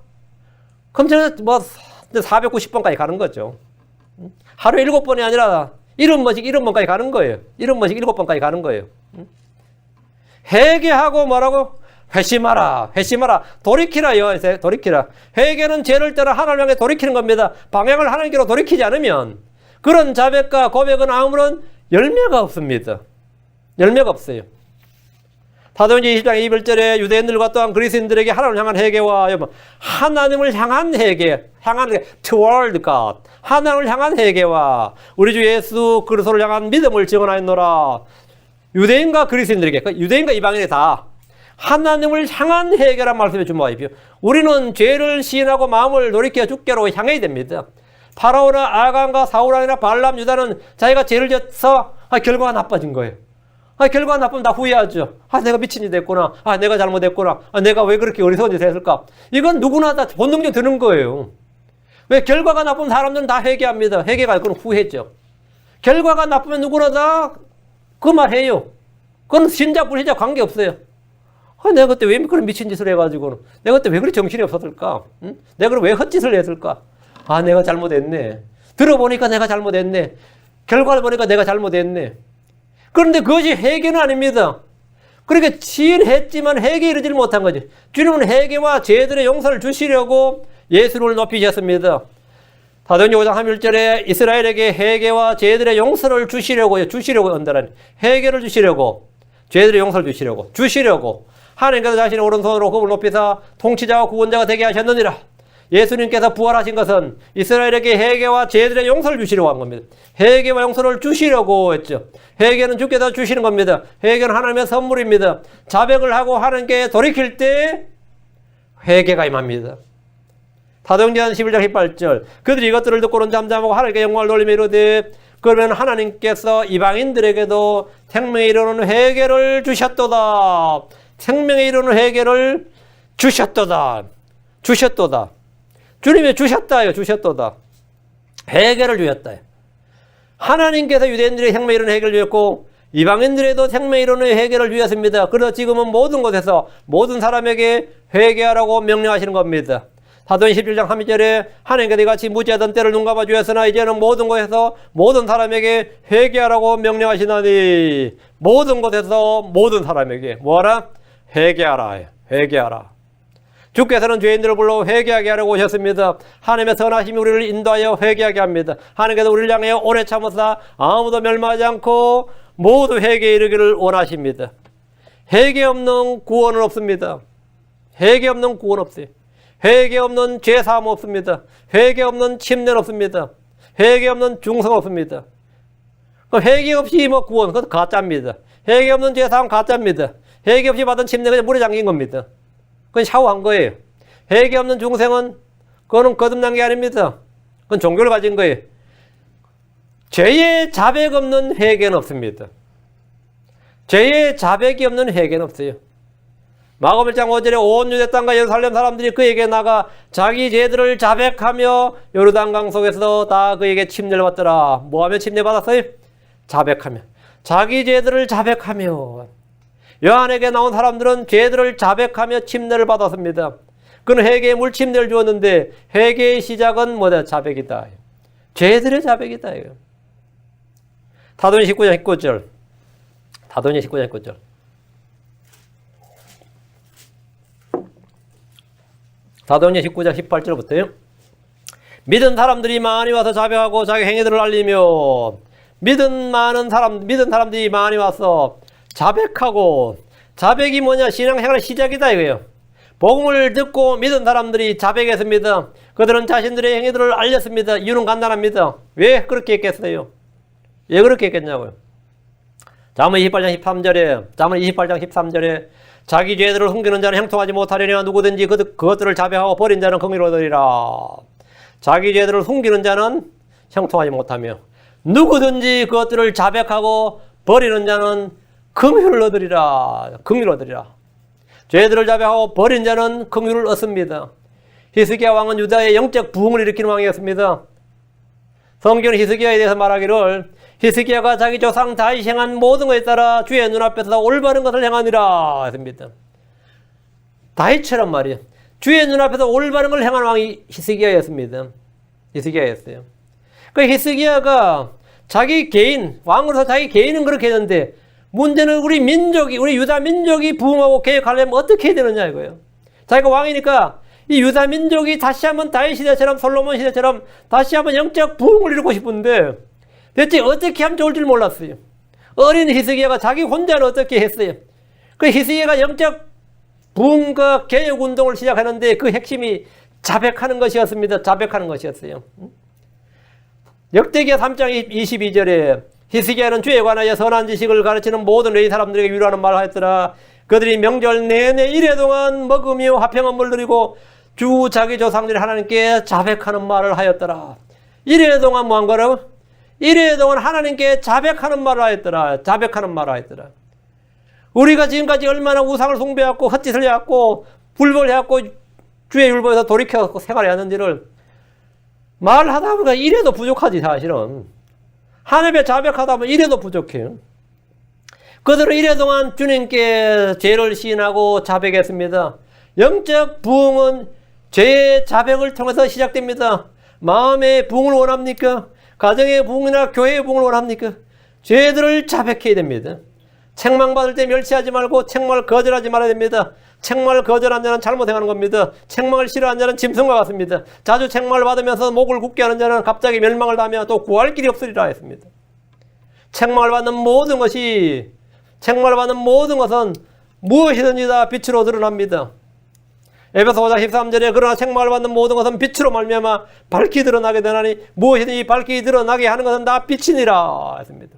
그럼 저는 490번까지 가는 거죠. 하루에 7번이 아니라 70번까지 가는 거예요. 7번까지 가는 거예요. 회개하고 뭐라고? 회심하라. 돌이키라요. 돌이키라. 회개는 죄를 떠나 하나님 향해 돌이키는 겁니다. 방향을 하나님께로 돌이키지 않으면 그런 자백과 고백은 아무런 열매가 없습니다. 열매가 없어요. 사도행전 20장 21절에 유대인들과 또한 그리스인들에게 하나님을 향한 회개와 하나님을 향한 회개, toward God, 하나님을 향한 회개와 우리 주 예수 그리스도를 향한 믿음을 증언하였노라. 유대인과 그리스인들에게, 유대인과 이방인에 다 하나님을 향한 회개란 말씀에 주목하십시오. 우리는 죄를 시인하고 마음을 돌이켜 주께로 향해야 됩니다. 파라오나 아간과 사울아니나 발람, 유다는 자기가 죄를 져서 결과가 나빠진 거예요. 결과가 나쁘면 다 후회하죠. 내가 미친 짓 했구나. 내가 잘못했구나. 내가 왜 그렇게 어리석은 짓을 했을까? 이건 누구나 다 본능적으로 드는 거예요. 왜 결과가 나쁘면 사람들은 다 회개합니다. 회개가 그건 후회죠. 결과가 나쁘면 누구나 다 그 말 해요. 그건 신자 불신자 관계없어요. 내가 그때 왜 그런 미친 짓을 해가지고, 내가 그때 왜 그렇게 정신이 없었을까? 응? 내가 왜 헛짓을 했을까? 내가 잘못했네. 들어보니까 내가 잘못했네. 결과를 보니까 내가 잘못했네. 그런데 그것이 회개는 아닙니다. 그러니까 시인했지만 회개에 이르지를 못한 거지. 주님은 회개와 죄들의 용서를 주시려고 예수를 높이셨습니다. 사도행전 5장 31절에 이스라엘에게 회개와 죄들의 용서를 주시려고 한다라니. 회개를 주시려고, 죄들의 용서를 주시려고 하나님께서 자신의 오른손으로 그를 높이사 통치자와 구원자가 되게 하셨느니라. 예수님께서 부활하신 것은 이스라엘에게 회개와 죄들의 용서를 주시려고 한 겁니다. 회개와 용서를 주시려고 했죠. 회개는 주께서 주시는 겁니다. 회개는 하나님의 선물입니다. 자백을 하고 하나님께 돌이킬 때 회개가 임합니다. 사도행전 11장 18절 그들이 이것들을 듣고는 잠잠하고 하나님께 영광을 돌리며 이르되 그러면 하나님께서 이방인들에게도 생명에 이르는 회개를 주셨도다. 생명에 이르는 회개를 주셨도다. 주님이 주셨다요. 회개를 주셨다. 하나님께서 유대인들의 생명에 이르는 회개를 주셨고 이방인들에도 생명에 이르는 회개를 주셨습니다. 그래서 지금은 모든 곳에서 모든 사람에게 회개하라고 명령하시는 겁니다. 사도행전 11장 32절에 하나님께서 이같이 무지하던 때를 눈감아 주셨으나 이제는 모든 곳에서 모든 사람에게 회개하라고 명령하시나니 모든 곳에서 모든 사람에게 뭐하라? 회개하라. 주께서는 죄인들을 불러 회개하게 하려고 오셨습니다. 하나님의 선하심이 우리를 인도하여 회개하게 합니다. 하나님께서 우리를 향하여 오래 참으사 아무도 멸망하지 않고 모두 회개에 이르기를 원하십니다. 회개 없는 구원은 없습니다. 회개 없는 구원 없어요. 회개 없는 죄사함 없습니다. 회개 없는 침례는 없습니다. 회개 없는 중성 없습니다. 회개 없이 뭐 구원, 그것도 가짜입니다. 회개 없는 죄사함 가짜입니다. 회개 없이 받은 침례는 그냥 물에 잠긴 겁니다. 그건 샤워한 거예요. 회개 없는 중생은 그거는 거듭난 게 아닙니다. 그건 종교를 가진 거예요. 죄의 자백 없는 회개는 없습니다. 죄의 자백이 없는 회개는 없어요. 마가복음 1장 5절에 온 유대 땅과 예루살렘 사람들이 그에게 나가 자기 죄들을 자백하며 요르단강 속에서 다 그에게 침례를 받더라. 뭐하며 침례 받았어요? 자백하며. 자기 죄들을 자백하며. 요한에게 나온 사람들은 죄들을 자백하며 침례를 받았습니다. 그는 회개의 물침례를 주었는데 회개의 시작은 뭐다? 자백이다. 죄들의 자백이다. 사도행전 19장 19절. 사도행전 19장 19절. 사도행전 19장 18절부터요. 믿은 사람들이 많이 와서 자백하고 자기 행위들을 알리며 믿은 사람들이 많이 와서 자백하고, 자백이 뭐냐? 신앙생활의 시작이다 이거예요. 복음을 듣고 믿은 사람들이 자백했습니다. 그들은 자신들의 행위들을 알렸습니다. 이유는 간단합니다. 왜 그렇게 했겠어요? 왜 그렇게 했겠냐고요. 잠언 28장 13절에 자기 죄들을 숨기는 자는 형통하지 못하려니와 누구든지 그것들을 자백하고 버린 자는 긍휼을 얻으리라. 자기 죄들을 숨기는 자는 형통하지 못하며 누구든지 그것들을 자백하고 버리는 자는 긍휼을 얻으리라. 긍휼을 얻으리라. 죄들을 자백하고 버린 자는 긍휼을 얻습니다. 히스기야 왕은 유다의 영적 부흥을 일으키는 왕이었습니다. 성경은 히스기야에 대해서 말하기를 히스기야가 자기 조상 다윗이 행한 모든 것에 따라 주의 눈앞에서 올바른 것을 행하니라 했습니다. 다윗처럼 말이에요. 주의 눈앞에서 올바른 것을 행한 왕이 히스기야였습니다. 히스기야였어요. 그 히스기야가 자기 개인, 왕으로서 자기 개인은 그렇게 했는데 문제는 우리 유다 민족이 부흥하고 개혁하려면 어떻게 해야 되느냐 이거예요. 자기가 왕이니까 이 유다 민족이 다시 한번 다윗 시대처럼 솔로몬 시대처럼 다시 한번 영적 부흥을 이루고 싶은데 대체 어떻게 하면 좋을 줄 몰랐어요. 어린 히스기야가 자기 혼자는 어떻게 했어요. 그 히스기야가 영적 부흥과 개혁 운동을 시작하는데 그 핵심이 자백하는 것이었습니다. 자백하는 것이었어요. 역대기야 3장 22절에 히스기야는 주에 관하여 선한 지식을 가르치는 모든 레위 사람들에게 위로하는 말을 하였더라. 그들이 명절 내내 이래 동안 먹으며 화평한 물 드리고 주 자기 조상들이 하나님께 자백하는 말을 하였더라. 이래 동안 뭐 한 거라고? 이래 동안 하나님께 자백하는 말을 하였더라. 자백하는 말을 하였더라. 우리가 지금까지 얼마나 우상을 숭배하고 헛짓을 해왔고 불법을 해왔고 주의 율법에서 돌이켜 생활해왔는지를 말하다 보니까 이래도 부족하지 사실은. 하나님의 자백하다 보면 이래도 부족해요. 그들은 이래 동안 주님께 죄를 시인하고 자백했습니다. 영적 부흥은 죄의 자백을 통해서 시작됩니다. 마음의 부흥을 원합니까? 가정의 부흥이나 교회의 부흥을 원합니까? 죄들을 자백해야 됩니다. 책망받을 때 멸시하지 말고 책망을 거절하지 말아야 됩니다. 책망을 거절한 자는 잘못 행하는 겁니다. 책망을 싫어하는 자는 짐승과 같습니다. 자주 책망을 받으면서 목을 굳게 하는 자는 갑자기 멸망을 당하며 또 구할 길이 없으리라 했습니다. 책망을 받는 모든 것은 무엇이든지 다 빛으로 드러납니다. 에베소 5장 13절에 그러나 책망을 받는 모든 것은 빛으로 말미암아 밝히 드러나게 되나니 무엇이든지 밝히 드러나게 하는 것은 다 빛이니라 했습니다.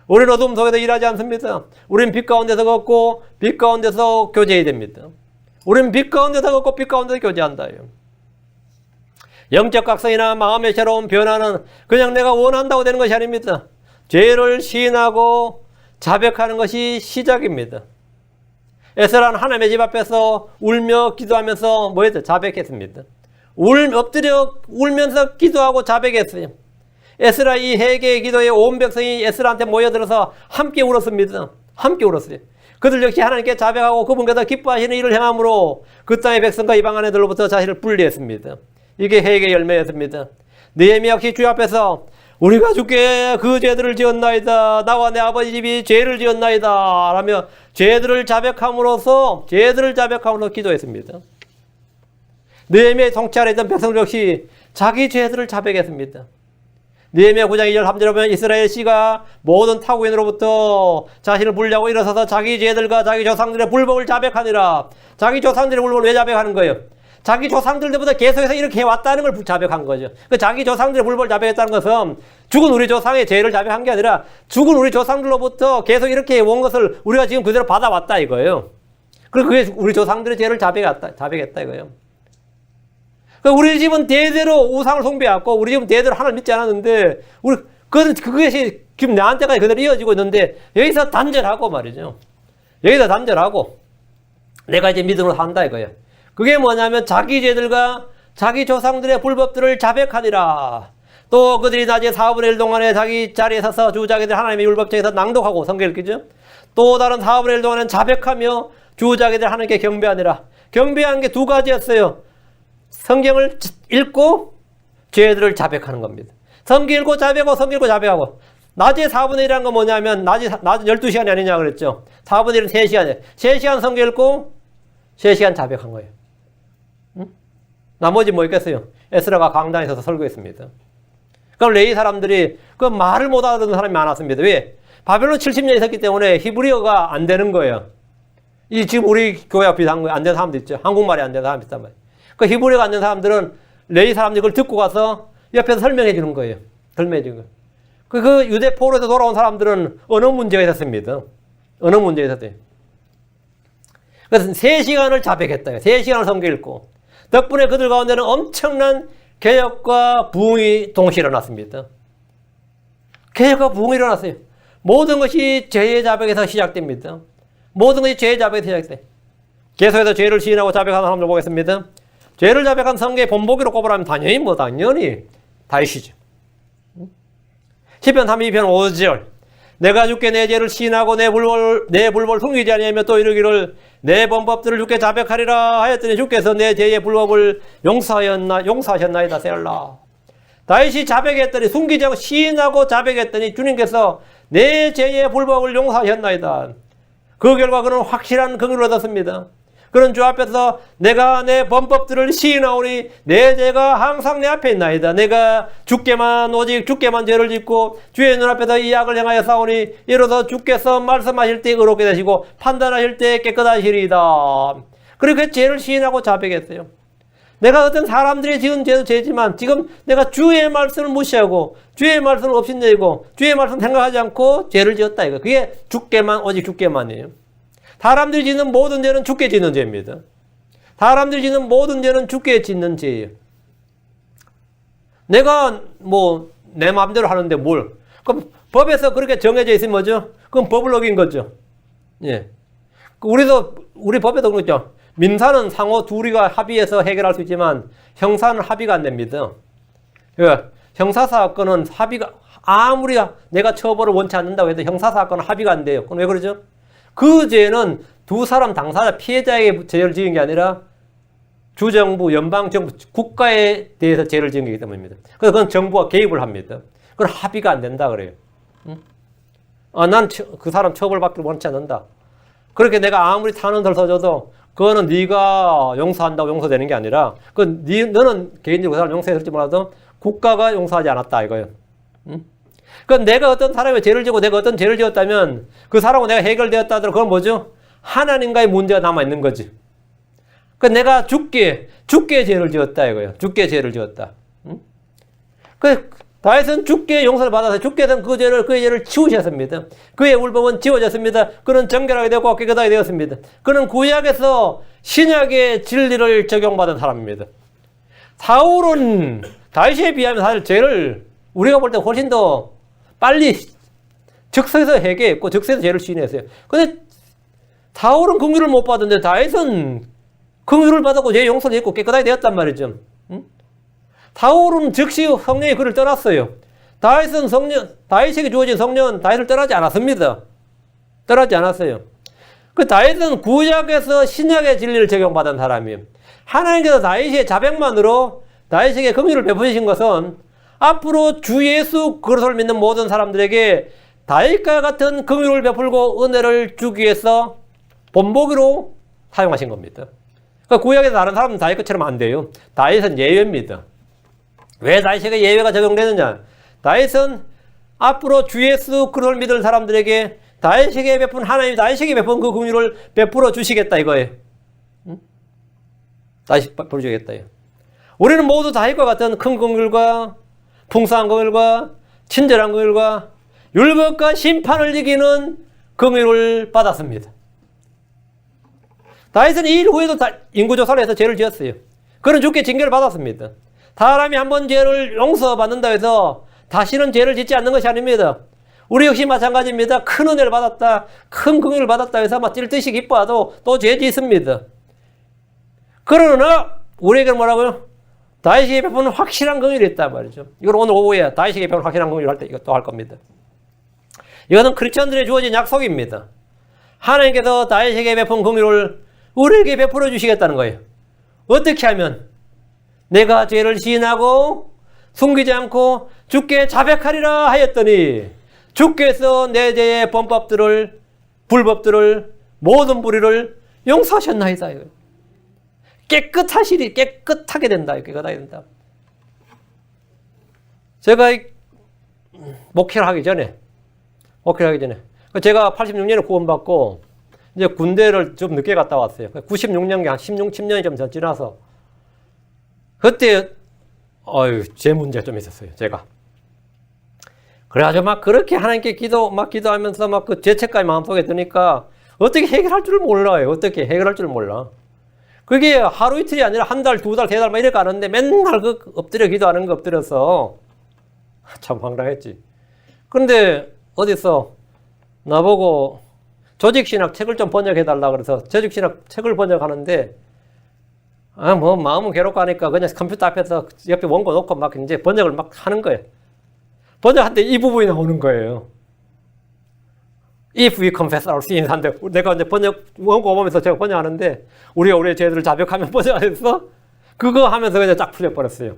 우리는 어둠 속에서 일하지 않습니다. 우리는 빛 가운데서 걷고 빛 가운데서 교제해야 됩니다. 우리는 빛 가운데서 걷고 빛 가운데서 교제한다. 영적 각성이나 마음의 새로운 변화는 그냥 내가 원한다고 되는 것이 아닙니다. 죄를 시인하고 자백하는 것이 시작입니다. 에스라는 하나님의 집 앞에서 울며 기도하면서 뭐 했어요? 자백했습니다. 엎드려 울면서 기도하고 자백했어요. 에스라 이 회개의 기도에 온 백성이 에스라한테 모여들어서 함께 울었습니다. 함께 울었어요. 그들 역시 하나님께 자백하고 그분께서 기뻐하시는 일을 행함으로 그 땅의 백성과 이방 아내들로부터 자신을 분리했습니다. 이게 회개의 열매였습니다. 느헤미야 역시 주 앞에서 우리가 주께 그 죄들을 지었나이다. 나와 내 아버지 집이 죄를 지었나이다. 라며 죄들을 자백함으로써 기도했습니다. 느헤미야의 통치 아래 있던 백성 역시 자기 죄들을 자백했습니다. 느헤미야 9장 2절 3절에 보면 이스라엘 씨가 모든 타국인으로부터 자신을 분리하고 일어서서 자기 죄들과 자기 조상들의 불법을 자백하니라. 자기 조상들의 불법을 왜 자백하는 거예요? 자기 조상들 때부터 계속해서 이렇게 해왔다는 걸 자백한 거죠. 그 자기 조상들의 불법을 자백했다는 것은 죽은 우리 조상의 죄를 자백한 게 아니라 죽은 우리 조상들로부터 계속 이렇게 해온 것을 우리가 지금 그대로 받아왔다 이거예요. 그리고 그게 우리 조상들의 죄를 자백했다 이거예요. 우리 집은 대대로 우상을 숭배했고 우리 집은 대대로 하나님 믿지 않았는데 그것이 지금 나한테까지 그대로 이어지고 있는데 여기서 단절하고 말이죠. 여기서 단절하고 내가 이제 믿음으로 산다 이거예요. 그게 뭐냐면 자기 죄들과 자기 조상들의 불법들을 자백하니라. 또 그들이 낮에 4분의 1 동안에 자기 자리에 서서 주자기들 하나님의 율법책에서 낭독하고 성경 읽기죠. 또 다른 4분의 1 동안에는 자백하며 주자기들 하나님께 경배하니라. 경배하는 게 두 가지였어요. 성경을 읽고 죄들을 자백하는 겁니다. 성경 읽고 자백하고 성경 읽고 자백하고. 낮에 4분의 1이라는 건 뭐냐면 낮은 12시간이 아니냐 그랬죠. 4분의 1은 3시간이에요. 3시간 성경 읽고 3시간 자백한 거예요. 응? 나머지 뭐 있겠어요? 에스라가 강단에 서서 설교했습니다. 그럼 레위 사람들이 그 말을 못 알아듣는 사람이 많았습니다. 왜? 바벨론 70년 있었기 때문에 히브리어가 안 되는 거예요. 이 지금 우리 교회와 비슷한 거예요. 안 되는 사람도 있죠. 한국말이 안 되는 사람이 있단 말이에요. 그 히브리어가 안 되는 사람들은 레위 사람들이 그걸 듣고 가서 옆에서 설명해 주는 거예요. 설명해 주는 거예요. 그 유대 포로에서 돌아온 사람들은 언어 문제가 있었습니다. 언어 문제가 있었대요. 그래서 3시간을 자백했다. 3시간을 성경 읽고. 덕분에 그들 가운데는 엄청난 개혁과 부흥이 동시에 일어났습니다. 개혁과 부흥이 일어났어요. 모든 것이 죄의 자백에서 시작됩니다. 모든 것이 죄의 자백에서 시작돼요. 계속해서 죄를 시인하고 자백하는 사람들 보겠습니다. 죄를 자백한 성경의 본보기로 꼽으라면 당연히 다윗이죠. 시편 32편 5절 내가 주께 내 죄를 시인하고 내 불법을 숨기지 아니하며 또 이르기를 내 범법들을 주께 자백하리라 하였더니 주께서 내 죄의 불법을 용서하셨나이다 셀라. 다윗이 자백했더니 숨기지 않고 시인하고 자백했더니 주님께서 내 죄의 불법을 용서하셨나이다. 그 결과 그는 확실한 긍휼을 얻었습니다. 그는 주 앞에서 내가 내 범법들을 시인하오니 내 죄가 항상 내 앞에 있나이다. 내가 오직 주께만 죄를 짓고 주의 눈앞에서 이 악을 행하여 싸우니 이로써 주께서 말씀하실 때 의롭게 되시고 판단하실 때 깨끗하시리이다. 그렇게 죄를 시인하고 자백했어요. 내가 어떤 사람들이 지은 죄도 죄지만 지금 내가 주의 말씀을 무시하고 주의 말씀을 업신여기고 주의 말씀 생각하지 않고 죄를 지었다 이거. 그게 오직 주께만이에요. 사람들이 짓는 모든 죄는 주께 짓는 죄입니다. 사람들이 짓는 모든 죄는 주께 짓는 죄예요. 내가 내 마음대로 하는데 뭘? 그럼 법에서 그렇게 정해져 있으면 뭐죠? 그럼 법을 어긴 거죠. 예. 우리 법에도 그렇죠. 민사는 상호 둘이가 합의해서 해결할 수 있지만 형사는 합의가 안 됩니다. 그러니까 형사사건은 아무리 내가 처벌을 원치 않는다고 해도 형사사건은 합의가 안 돼요. 그럼 왜 그러죠? 그 죄는 두 사람 당사자 피해자에게 죄를 지은 게 아니라 주정부, 연방정부, 국가에 대해서 죄를 지은 거기 때문입니다. 그래서 그건 정부가 개입을 합니다. 그건 합의가 안 된다 그래요. 난 그 사람 처벌받기를 원치 않는다. 그렇게 내가 아무리 탄원서를 써줘도 그거는 네가 용서한다고 용서되는 게 아니라 너는 개인적으로 그 사람 용서했을지 몰라도 국가가 용서하지 않았다 이거예요. 내가 어떤 사람의 죄를 지고 내가 어떤 죄를 지었다면 그 사람하고 내가 해결되었다 하더라도 그건 뭐죠? 하나님과의 문제가 남아있는 거지. 내가 주께 죄를 지었다 이거예요. 주께 죄를 지었다. 다윗은 주께 용서를 받아서 주께서는 그의 죄를 치우셨습니다. 그의 울법은 지워졌습니다. 그는 정결하게 되고 깨끗하게 되었습니다. 그는 구약에서 신약의 진리를 적용받은 사람입니다. 사울은 다윗에 비하면 사실 죄를 우리가 볼 때 훨씬 더 빨리 즉석에서 해결했고 즉석에서 죄를 시인했어요. 근데 사울은 긍휼을 못 받았는데 다윗은 긍휼을 받았고 죄 용서를 했고 깨끗하게 되었단 말이죠. 사울은 즉시 성령이 그를 떠났어요. 다윗에게 주어진 성령은 다윗을 떠나지 않았습니다. 떠나지 않았어요. 다윗은 구약에서 신약의 진리를 적용받은 사람이에요. 하나님께서 다윗의 자백만으로 다윗에게 긍휼을 베푸신 것은 앞으로 주 예수 그리스도를 믿는 모든 사람들에게 다윗과 같은 긍휼을 베풀고 은혜를 주기 위해서 본보기로 사용하신 겁니다. 그러니까 구약에서 다른 사람은 다윗 것처럼 안 돼요. 다윗은 예외입니다. 왜 다윗에게 예외가 적용되느냐? 다윗은 앞으로 주 예수 그리스도를 믿을 사람들에게 다윗에게 베푼 하나님이 다윗에게 베푼 그 긍휼을 베풀어 주시겠다 이거예요. 응? 다시 베풀어 주겠다. 우리는 모두 다윗과 같은 큰 긍휼과 풍성한 긍휼과 친절한 긍휼과 율법과 심판을 이기는 긍휼을 받았습니다. 다윗은 이 일 후에도 인구조사를 해서 죄를 지었어요. 그는 주께 징계를 받았습니다. 사람이 한번 죄를 용서받는다 해서 다시는 죄를 짓지 않는 것이 아닙니다. 우리 역시 마찬가지입니다. 큰 은혜를 받았다, 큰 긍휼을 받았다 해서 막 찔듯이 기뻐하도 또 죄 짓습니다. 그러나 우리에게 뭐라고요? 다윗에게 베푸는 확실한 긍휼이 있단 말이죠. 이걸 오늘 오후에 다윗에게 베푸는 확실한 긍휼을 할 때 이것도 할 겁니다. 이것은 크리스천들에 주어진 약속입니다. 하나님께서 다윗에게 베푼 긍휼을 우리에게 베풀어 주시겠다는 거예요. 어떻게 하면? 내가 죄를 시인하고 숨기지 않고 주께 자백하리라 하였더니 주께서 내 죄의 범법들을 불법들을 모든 불의를 용서하셨나이다. 깨끗하게 된다. 깨끗하게 된다. 제가 목회를 하기 전에 제가 86년에 구원받고 이제 군대를 좀 늦게 갔다 왔어요. 96년에 한 10년이 좀 지나서 그때 제 문제가 좀 있었어요. 제가 그래가지고 막 그렇게 하나님께 기도하면서 막 그 죄책감이 마음속에 드니까 어떻게 해결할 줄 몰라요. 어떻게 해결할 줄 몰라. 그게 하루 이틀이 아니라 한 달, 두 달, 세 달 막 이렇게 가는데 맨날 그 엎드려 기도하는 거 엎드려서 참 황당했지. 그런데 어디서 나보고 조직신학 책을 좀 번역해달라 그래서 조직신학 책을 번역하는데 마음은 괴롭고 하니까 그냥 컴퓨터 앞에서 옆에 원고 놓고 막 이제 번역을 막 하는 거예요. 번역할 때 이 부분이 나오는 거예요. If we confess our sins 한데 내가 이제 원고 보면서 제가 번역하는데 우리의 죄들을 자백하면 번역해서 그거 하면서 그냥 쫙 풀려버렸어요.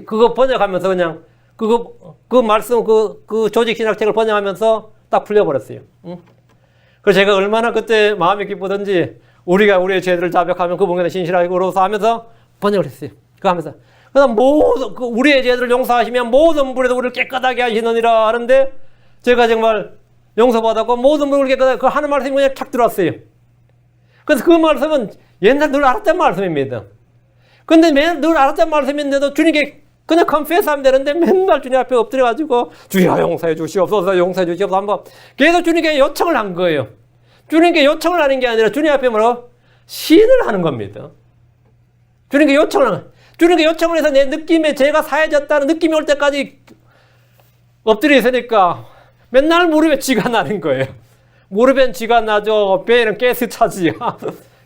그거 번역하면서 그냥 그 말씀 그 조직신학책을 번역하면서 딱 풀려버렸어요. 응? 그래서 제가 얼마나 그때 마음이 기쁘던지 우리가 우리의 죄들을 자백하면 그분께서 신실하게 그로서 하면서 번역을 했어요. 그거 하면서 그다음 우리의 죄들을 용서하시면 모든 불에도 우리를 깨끗하게 하시느니라 하는데 제가 정말 용서받았고 모든 불을 깨끗하게 그 하는 말씀이 그냥 탁 들어왔어요. 그래서 그 말씀은 옛날 늘 알았던 말씀입니다. 근데 늘 알았던 말씀인데도 주님께 그냥 컨페스하면 되는데 맨날 주님 앞에 엎드려가지고 주여 용서해 주시옵소서 용서해 주시옵소서 한번 계속 주님께 요청을 한 거예요. 주님께 요청을 하는 게 아니라 주님 앞에 시인을 하는 겁니다. 주님께 요청을 해서 내 느낌에 죄가 사해졌다는 느낌이 올 때까지 엎드려 있으니까 맨날 무릎에 쥐가 나는 거예요. 무릎엔 쥐가 나죠. 배에는 가스 차지요.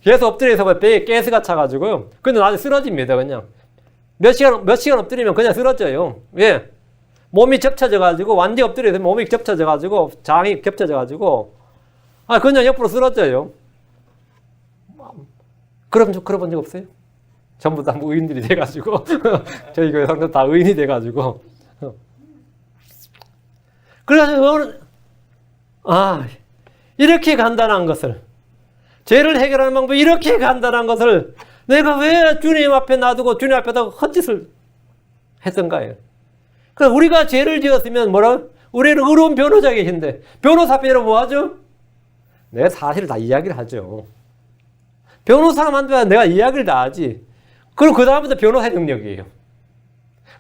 계속 엎드려 있어 배에 가스가 차가지고요. 근데 나중에 쓰러집니다. 그냥 몇 시간 엎드리면 그냥 쓰러져요. 왜? 몸이 겹쳐져가지고 완전히 엎드려 있으면 몸이 겹쳐져가지고 장이 겹쳐져가지고 그냥 옆으로 쓰러져요. 그런 적 없어요? 전부 다 의인들이 돼가지고 저희 교회 성도 다 의인이 돼가지고 그래가지고 이렇게 간단한 것을 죄를 해결하는 방법이 이렇게 간단한 것을 내가 왜 주님 앞에 놔두고 주님 앞에다가 헛짓을 했던가요? 그래서 우리가 죄를 지었으면 우리는 의로운 변호자 계신데 변호사 앞에 뭐 하죠? 내가 사실을 다 이야기를 하죠. 변호사한테 내가 이야기를 다 하지. 그리고 그 다음부터 변호사의 능력이에요.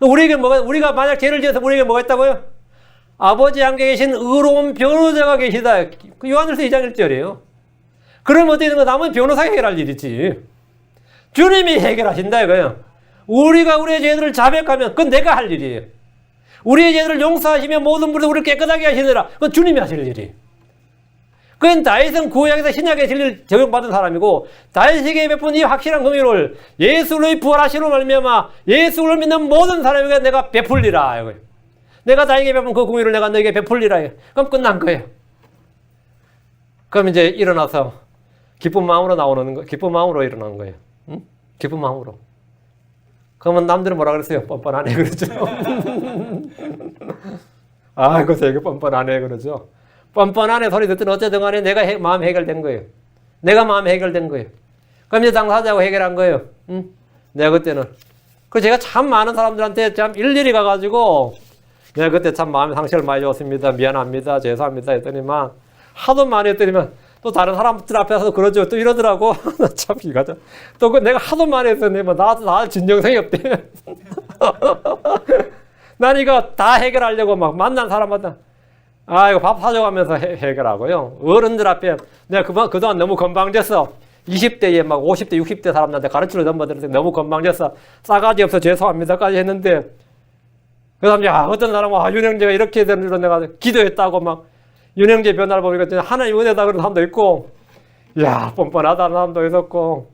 우리가 만약 죄를 지어서 우리에게 뭐가 있다고요? 아버지 함께 계신 의로운 변호자가 계시다. 그 요한일서 2장 1절이에요. 그럼 어떻게 되는 거야? 남은 변호사가 해결할 일이지. 주님이 해결하신다 이거예요. 우리가 우리의 죄들을 자백하면 그건 내가 할 일이에요. 우리의 죄들을 용서하시면 모든 불에서 우리를 깨끗하게 하시느라 그건 주님이 하실 일이. 그건 다윗은 구약에서 신약의 진리를 적용받은 사람이고 다윗에게 베푼 이 확실한 긍휼을 예수를 부활하시로 말미암아 예수를 믿는 모든 사람에게 내가 베풀리라 이거예요. 내가 다윗에게 베푼 그 긍휼을 내가 너에게 베풀리라. 그럼 끝난 거예요. 그럼 이제 일어나서 기쁜 마음으로 기쁜 마음으로 일어나는 거예요. 응? 기쁜 마음으로. 그러면 남들은 뭐라 그랬어요? 뻔뻔하네 그러죠. 그 되게 뻔뻔하네 그러죠. 뻔뻔하네 소리 듣든 어쨌든 간에 내가 마음 해결된 거예요. 내가 마음 해결된 거예요. 그럼 이제 당사자하고 해결한 거예요. 응? 내가 그때는. 그 제가 참 많은 사람들한테 참 일일이 가가지고 내가 그때 참 마음에 상처를 많이 줬습니다. 미안합니다. 죄송합니다. 했더니만 하도 많이 했더니만 또 다른 사람들 앞에서 그러죠. 또 이러더라고. 참 이가죠. 또 그 내가 하도 많이 했더니 뭐 나 진정성이 없대. 난 이거 다 해결하려고 막 만난 사람마다 이거 밥 사줘가면서 해결하고요. 어른들 앞에 내가 그동안 너무 건방졌어. 20대에 막 50대, 60대 사람들한테 가르치려 넘어들어서 너무 건방졌어. 싸가지 없어 죄송합니다까지 했는데 그 다음에 어떤 사람은 윤형제가 이렇게 되는 줄 내가 기도했다고 막 윤형제 변화를 보니까 하나님 은혜다 그런 사람도 있고 뻔뻔하다는 사람도 있었고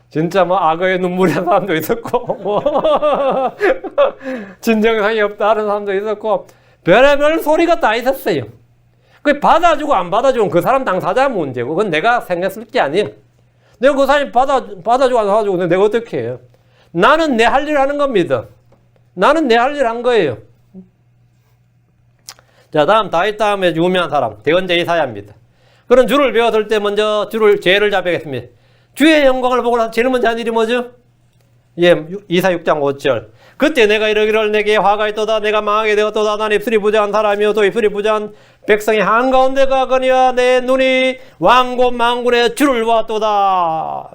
진짜 뭐 악어의 눈물이 난 사람도 있었고 뭐 진정성이 없다는 사람도 있었고 별의별 소리가 다 있었어요. 그 받아주고 안 받아주면 그 사람 당사자 문제고 그건 내가 생각했을 게 아니에요. 내가 그 사람이 받아주고 안 받아주고 내가 어떻게 해요? 나는 내 할 일 하는 겁니다. 나는 내 할 일 한 거예요. 자, 다윗 다음에 유명한 사람 대언자 이사야입니다. 그런 주를 배웠을 때 먼저 죄를 자백했습니다. 주의 영광을 보고 나서 제일 먼저 한 일이 뭐죠? 이사 6장 5절. 그때 내가 이러기를 내게 화가 있도다. 내가 망하게 되었도다. 난 입술이 부정한 사람이요 또 입술이 부정한 백성이 한가운데 가거니와 내 눈이 왕곧 만군의 주를 보았도다.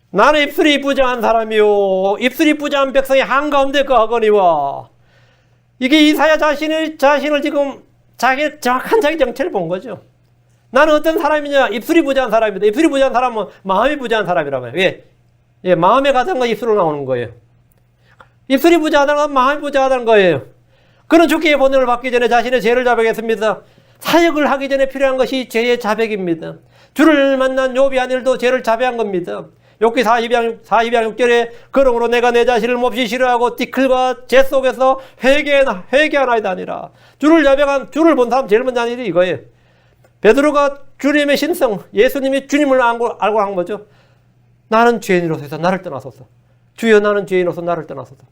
나는 입술이 부정한 사람이요 입술이 부정한 백성이 한가운데 가거니와. 이게 이사야 자신을 지금 정확한 자기 정체를 본 거죠. 나는 어떤 사람이냐? 입술이 부정한 사람이다. 입술이 부정한 사람은 마음이 부정한 사람이라면 왜? 마음에 가장 건 입술로 나오는 거예요. 입술이 부정하다는 건 마음이 부정하다는 거예요. 그런 주께의 본능을 받기 전에 자신의 죄를 자백했습니다. 사역을 하기 전에 필요한 것이 죄의 자백입니다. 주를 만난 욥이 한 일도 죄를 자백한 겁니다. 욥기 42장 6절에 그러므로 내가 내 자신을 몹시 싫어하고 티끌과 죄 속에서 회개하나이다 아니라. 주를 본 사람 제일 먼저 하는 일이 이거예요. 베드로가 주님의 신성, 예수님이 주님을 알고 한 거죠. 나는 죄인으로서 해서 나를 떠나소서. 주여 나는 죄인으로서 나를 떠나소서.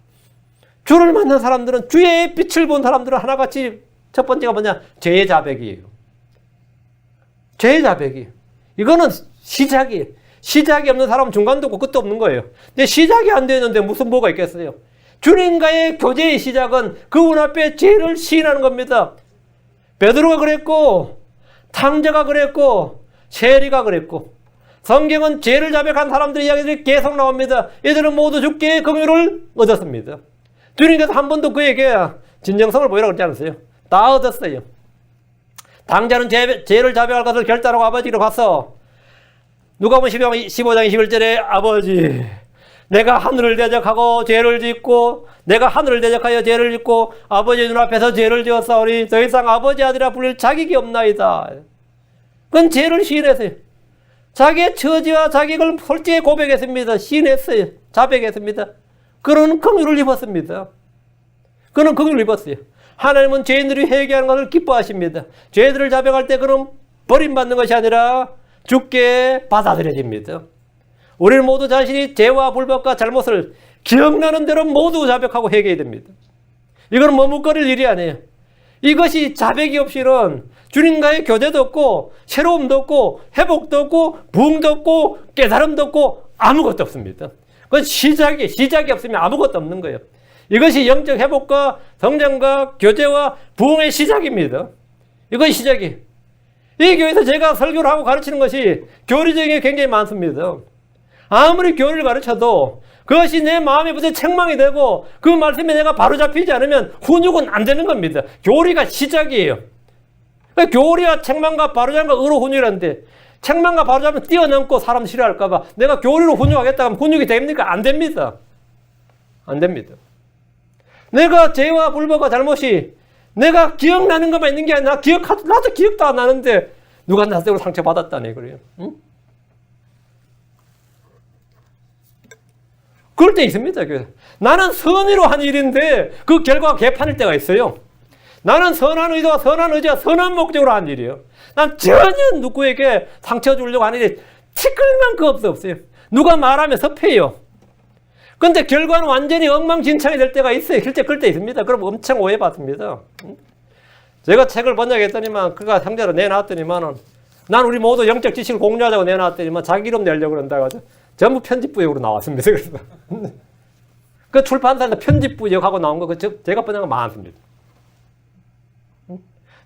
주를 만난 사람들은 주의 빛을 본 사람들은 하나같이 첫 번째가 뭐냐? 죄의 자백이에요. 죄의 자백이에요. 이거는 시작이에요. 시작이 없는 사람은 중간도 없고 끝도 없는 거예요. 근데 시작이 안 되는데 무슨 뭐가 있겠어요? 주님과의 교제의 시작은 그분 앞에 죄를 시인하는 겁니다. 베드로가 그랬고 탕자가 그랬고 세리가 그랬고 성경은 죄를 자백한 사람들의 이야기들이 계속 나옵니다. 이들은 모두 주께 긍휼을 얻었습니다. 주님께서 한 번도 그에게 진정성을 보이라고 그러지 않았어요. 다 얻었어요. 당자는 죄를 자백할 것을 결단하고 아버지로 가서 누가복음 15장 21절에 아버지 내가 하늘을 대적하고 죄를 짓고 내가 하늘을 대적하여 죄를 짓고 아버지 눈앞에서 죄를 지었사오니 더 이상 아버지 아들이라 불릴 자격이 없나이다. 그건 죄를 시인했어요. 자기의 처지와 자격을 솔직히 고백했습니다. 시인했어요. 자백했습니다. 그런 긍휼을 입었습니다. 그는 긍휼을 입었어요. 하나님은 죄인들이 회개하는 것을 기뻐하십니다. 죄들을 자백할 때 그는 버림받는 것이 아니라 주께 받아들여집니다. 우리는 모두 자신이 죄와 불법과 잘못을 기억나는 대로 모두 자백하고 회개해야 됩니다. 이건 머뭇거릴 일이 아니에요. 이것이 자백이 없이는 주님과의 교제도 없고 새로움도 없고 회복도 없고 부흥도 없고 깨달음도 없고 아무것도 없습니다. 그건 시작이 없으면 아무것도 없는 거예요. 이것이 영적 회복과 성장과 교제와 부흥의 시작입니다. 이것이 시작이에요. 이 교회에서 제가 설교를 하고 가르치는 것이 교리적인 게 굉장히 많습니다. 아무리 교리를 가르쳐도 그것이 내 마음에 무슨 책망이 되고 그 말씀에 내가 바로 잡히지 않으면 훈육은 안 되는 겁니다. 교리가 시작이에요. 교리와 책망과 바로잡음과 의로 훈육이라는데 책망과 바로잡으면 뛰어넘고 사람 싫어할까 봐 내가 교리로 훈육하겠다 하면 훈육이 됩니까? 안 됩니다. 안 됩니다. 내가 죄와 불법과 잘못이 내가 기억나는 것만 있는 게 아니라 나도 기억도 안 나는데 누가 나한테 상처받았다네 그래요. 응? 그럴 때 있습니다. 나는 선의로 한 일인데 그 결과가 개판일 때가 있어요. 나는 선한 의도와 선한 의지와 선한 목적으로 한 일이에요. 난 전혀 누구에게 상처 주려고 하는 일이 티끌만큼 없어요. 누가 말하면 섭해요. 근데 결과는 완전히 엉망진창이 될 때가 있어요. 실제 그럴 때 있습니다. 그럼 엄청 오해받습니다. 제가 책을 번역했더니만 그가 상자로 내놨더니만은 난 우리 모두 영적 지식을 공유하자고 내놨더니만 자기 이름 내려고 그런다고 하죠. 전부 편집부역으로 나왔습니다. 그래서 그 출판사에서 편집부역하고 나온 거 제가 번역한 거 많습니다.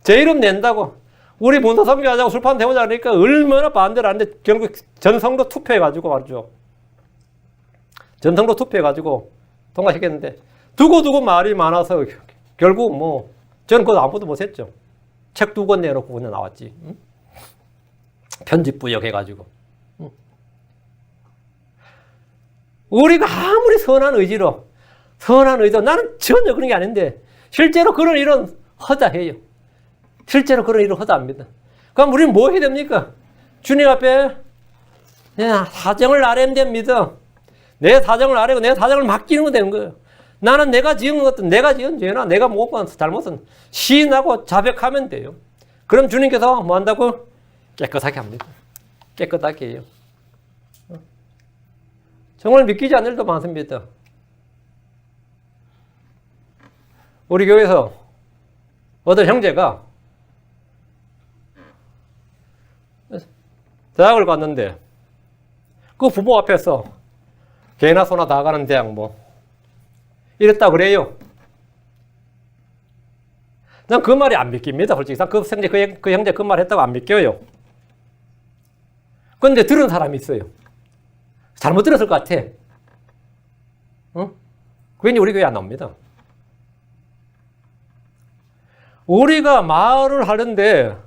제 이름 낸다고 우리 문서 선교하자고 출판 대보자 그러니까 얼마나 반대를 하는데 결국 전성도 투표해가지고 말이죠. 전성도 투표해가지고 통과시켰는데 두고두고 말이 많아서 결국 뭐 저는 그거 아무도 못했죠. 책 2권 내놓고 그냥 나왔지. 응? 편집부역 해가지고. 응? 우리가 아무리 선한 의지로 나는 전혀 그런 게 아닌데 실제로 그런 일은 허다해요. 실제로 그런 일을 허다합니다. 그럼 우리는 뭐 해야 됩니까? 주님 앞에 사정을 아뢰면 됩니다. 내 사정을 아뢰고 내 사정을 맡기는 되는 거예요. 나는 내가 지은 것도 내가 지은 죄나 내가 못한 잘못은 시인하고 자백하면 돼요. 그럼 주님께서 뭐 한다고? 깨끗하게 합니다. 깨끗하게 해요. 정말 믿기지 않을 일도 많습니다. 우리 교회에서 어떤 형제가 대학을 갔는데 그 부모 앞에서 개나 소나 다 가는 대학 뭐 이랬다 그래요. 난 그 말이 안 믿깁니다. 솔직히 그 형제 그 말 했다고 안 믿겨요. 그런데 들은 사람이 있어요. 잘못 들었을 것 같아. 응? 괜히 우리 교회 안 나옵니다. 우리가 말을 하는데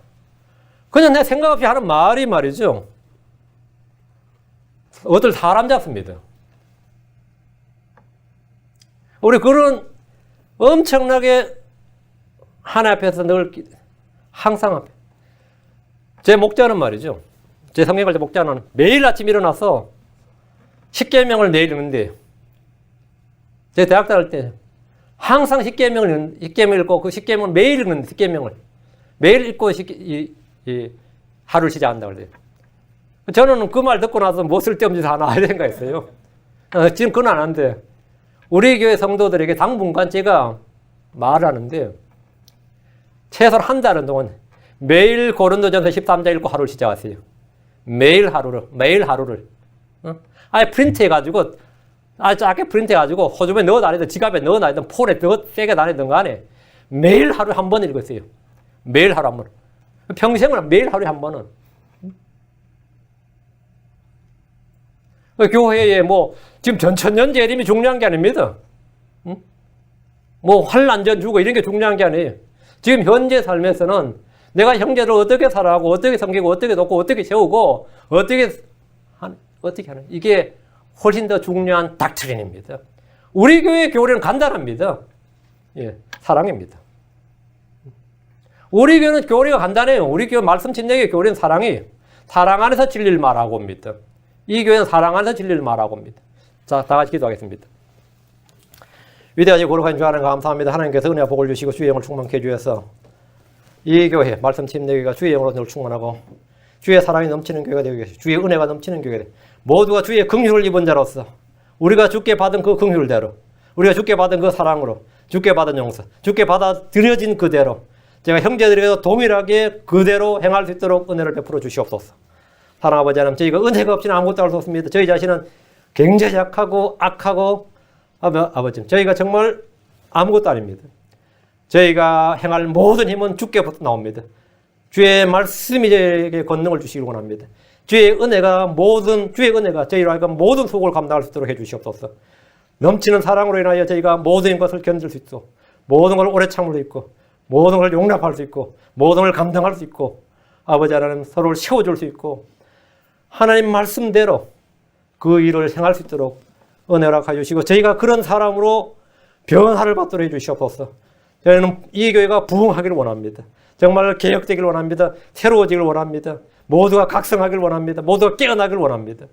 그냥 내 생각 없이 하는 말이 말이죠. 어떨 사람 잡습니다. 우리 그런 엄청나게 하나님 앞에서 늘 항상 앞에 제 목자는 말이죠. 제 성경할 때 목자는 매일 아침 일어나서 십계명을 내일 읽는데 제 대학 다닐 때 항상 십계명을 읽고 그 십계명을 매일 읽는데 십계명을 매일 읽고 하루를 시작한다고 그래요. 저는 그 말 듣고 나서 뭐 쓸데없는 짓 하나 해야 생각했어요. 지금 그건 안 하는데 우리 교회 성도들에게 당분간 제가 말하는데 최소한 한 달은 동안 매일 고린도전서 13장 읽고 하루를 시작하세요. 매일 하루를. 아예 프린트해가지고 짧게 프린트해가지고 호주머니에 넣어다니든 지갑에 넣어다니든 폰에 세게 다니든 간에 매일 하루에 한 번 읽으세요. 매일 하루 한 번. 평생을 매일 하루에 한 번은. 교회에 뭐 지금 전천년 재림이 중요한 게 아닙니다. 뭐 환난전 주고 이런 게 중요한 게 아니에요. 지금 현재 삶에서는 내가 형제를 어떻게 살아가고 어떻게 섬기고 어떻게 돕고 어떻게 세우고 어떻게 하는 이게 훨씬 더 중요한 닥트린입니다. 우리 교회의 교리는 간단합니다. 예, 사랑입니다. 우리 교회는 교리가 간단해요. 우리 교회 말씀 진리의 교리는 사랑이에요. 사랑 안에서 진리를 말하고 옵니다. 이 교회는 사랑 안에서 진리를 말하고 옵니다. 자, 다 같이 기도하겠습니다. 위대하시고 거룩하신 주 하나님 감사합니다. 하나님께서 은혜와 복을 주시고 주의 영을 충만케 해주셔서 이 교회 말씀 침례교회가 주의 영으로 늘 충만하고 주의 사랑이 넘치는 교회가 되고 계시고 주의 은혜가 넘치는 교회가 되고 모두가 주의 긍휼을 입은 자로서 우리가 주께 받은 그 긍휼대로 우리가 주께 받은 그 사랑으로 주께 받은 용서 주께 받아들여진 그대로 제가 형제들에게도 동일하게 그대로 행할 수 있도록 은혜를 베풀어 주시옵소서. 사랑하는 아버지 하나님, 저희가 은혜가 없이는 아무것도 할 수 없습니다. 저희 자신은 굉장히 약하고 악하고 아버지 저희가 정말 아무것도 아닙니다. 저희가 행할 모든 힘은 주께부터 나옵니다. 주의 말씀이 저에게 권능을 주시길 원합니다. 주의 은혜가 저희로 하여금 모든 수고를 감당할 수 있도록 해주시옵소서. 넘치는 사랑으로 인하여 저희가 모든 것을 견딜 수 있고 모든 걸 오래 참을 수 있고 모든 걸 용납할 수 있고 모든 걸 감당할 수 있고 아버지 하나님 서로를 세워줄 수 있고 하나님 말씀대로 그 일을 행할 수 있도록 은혜를 하여 주시고 저희가 그런 사람으로 변화를 받도록 해주시옵소서. 저희는 이 교회가 부흥하기를 원합니다. 정말 개혁되기를 원합니다. 새로워지기를 원합니다. 모두가 각성하기를 원합니다. 모두가 깨어나기를 원합니다.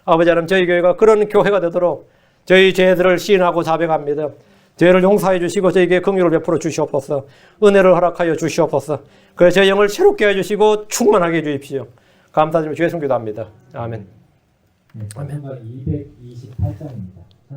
아버지 하나님 저희 교회가 그런 교회가 되도록 저희 죄들을 시인하고 자백합니다. 죄를 용서해 주시고 저희에게 긍휼을 베풀어 주시옵소서. 은혜를 허락하여 주시옵소서. 그래서 저희 영을 새롭게 해주시고 충만하게 해주십시오. 감사드리며 주의 성기도합니다. 아멘. 네, 아멘. 228장입니다.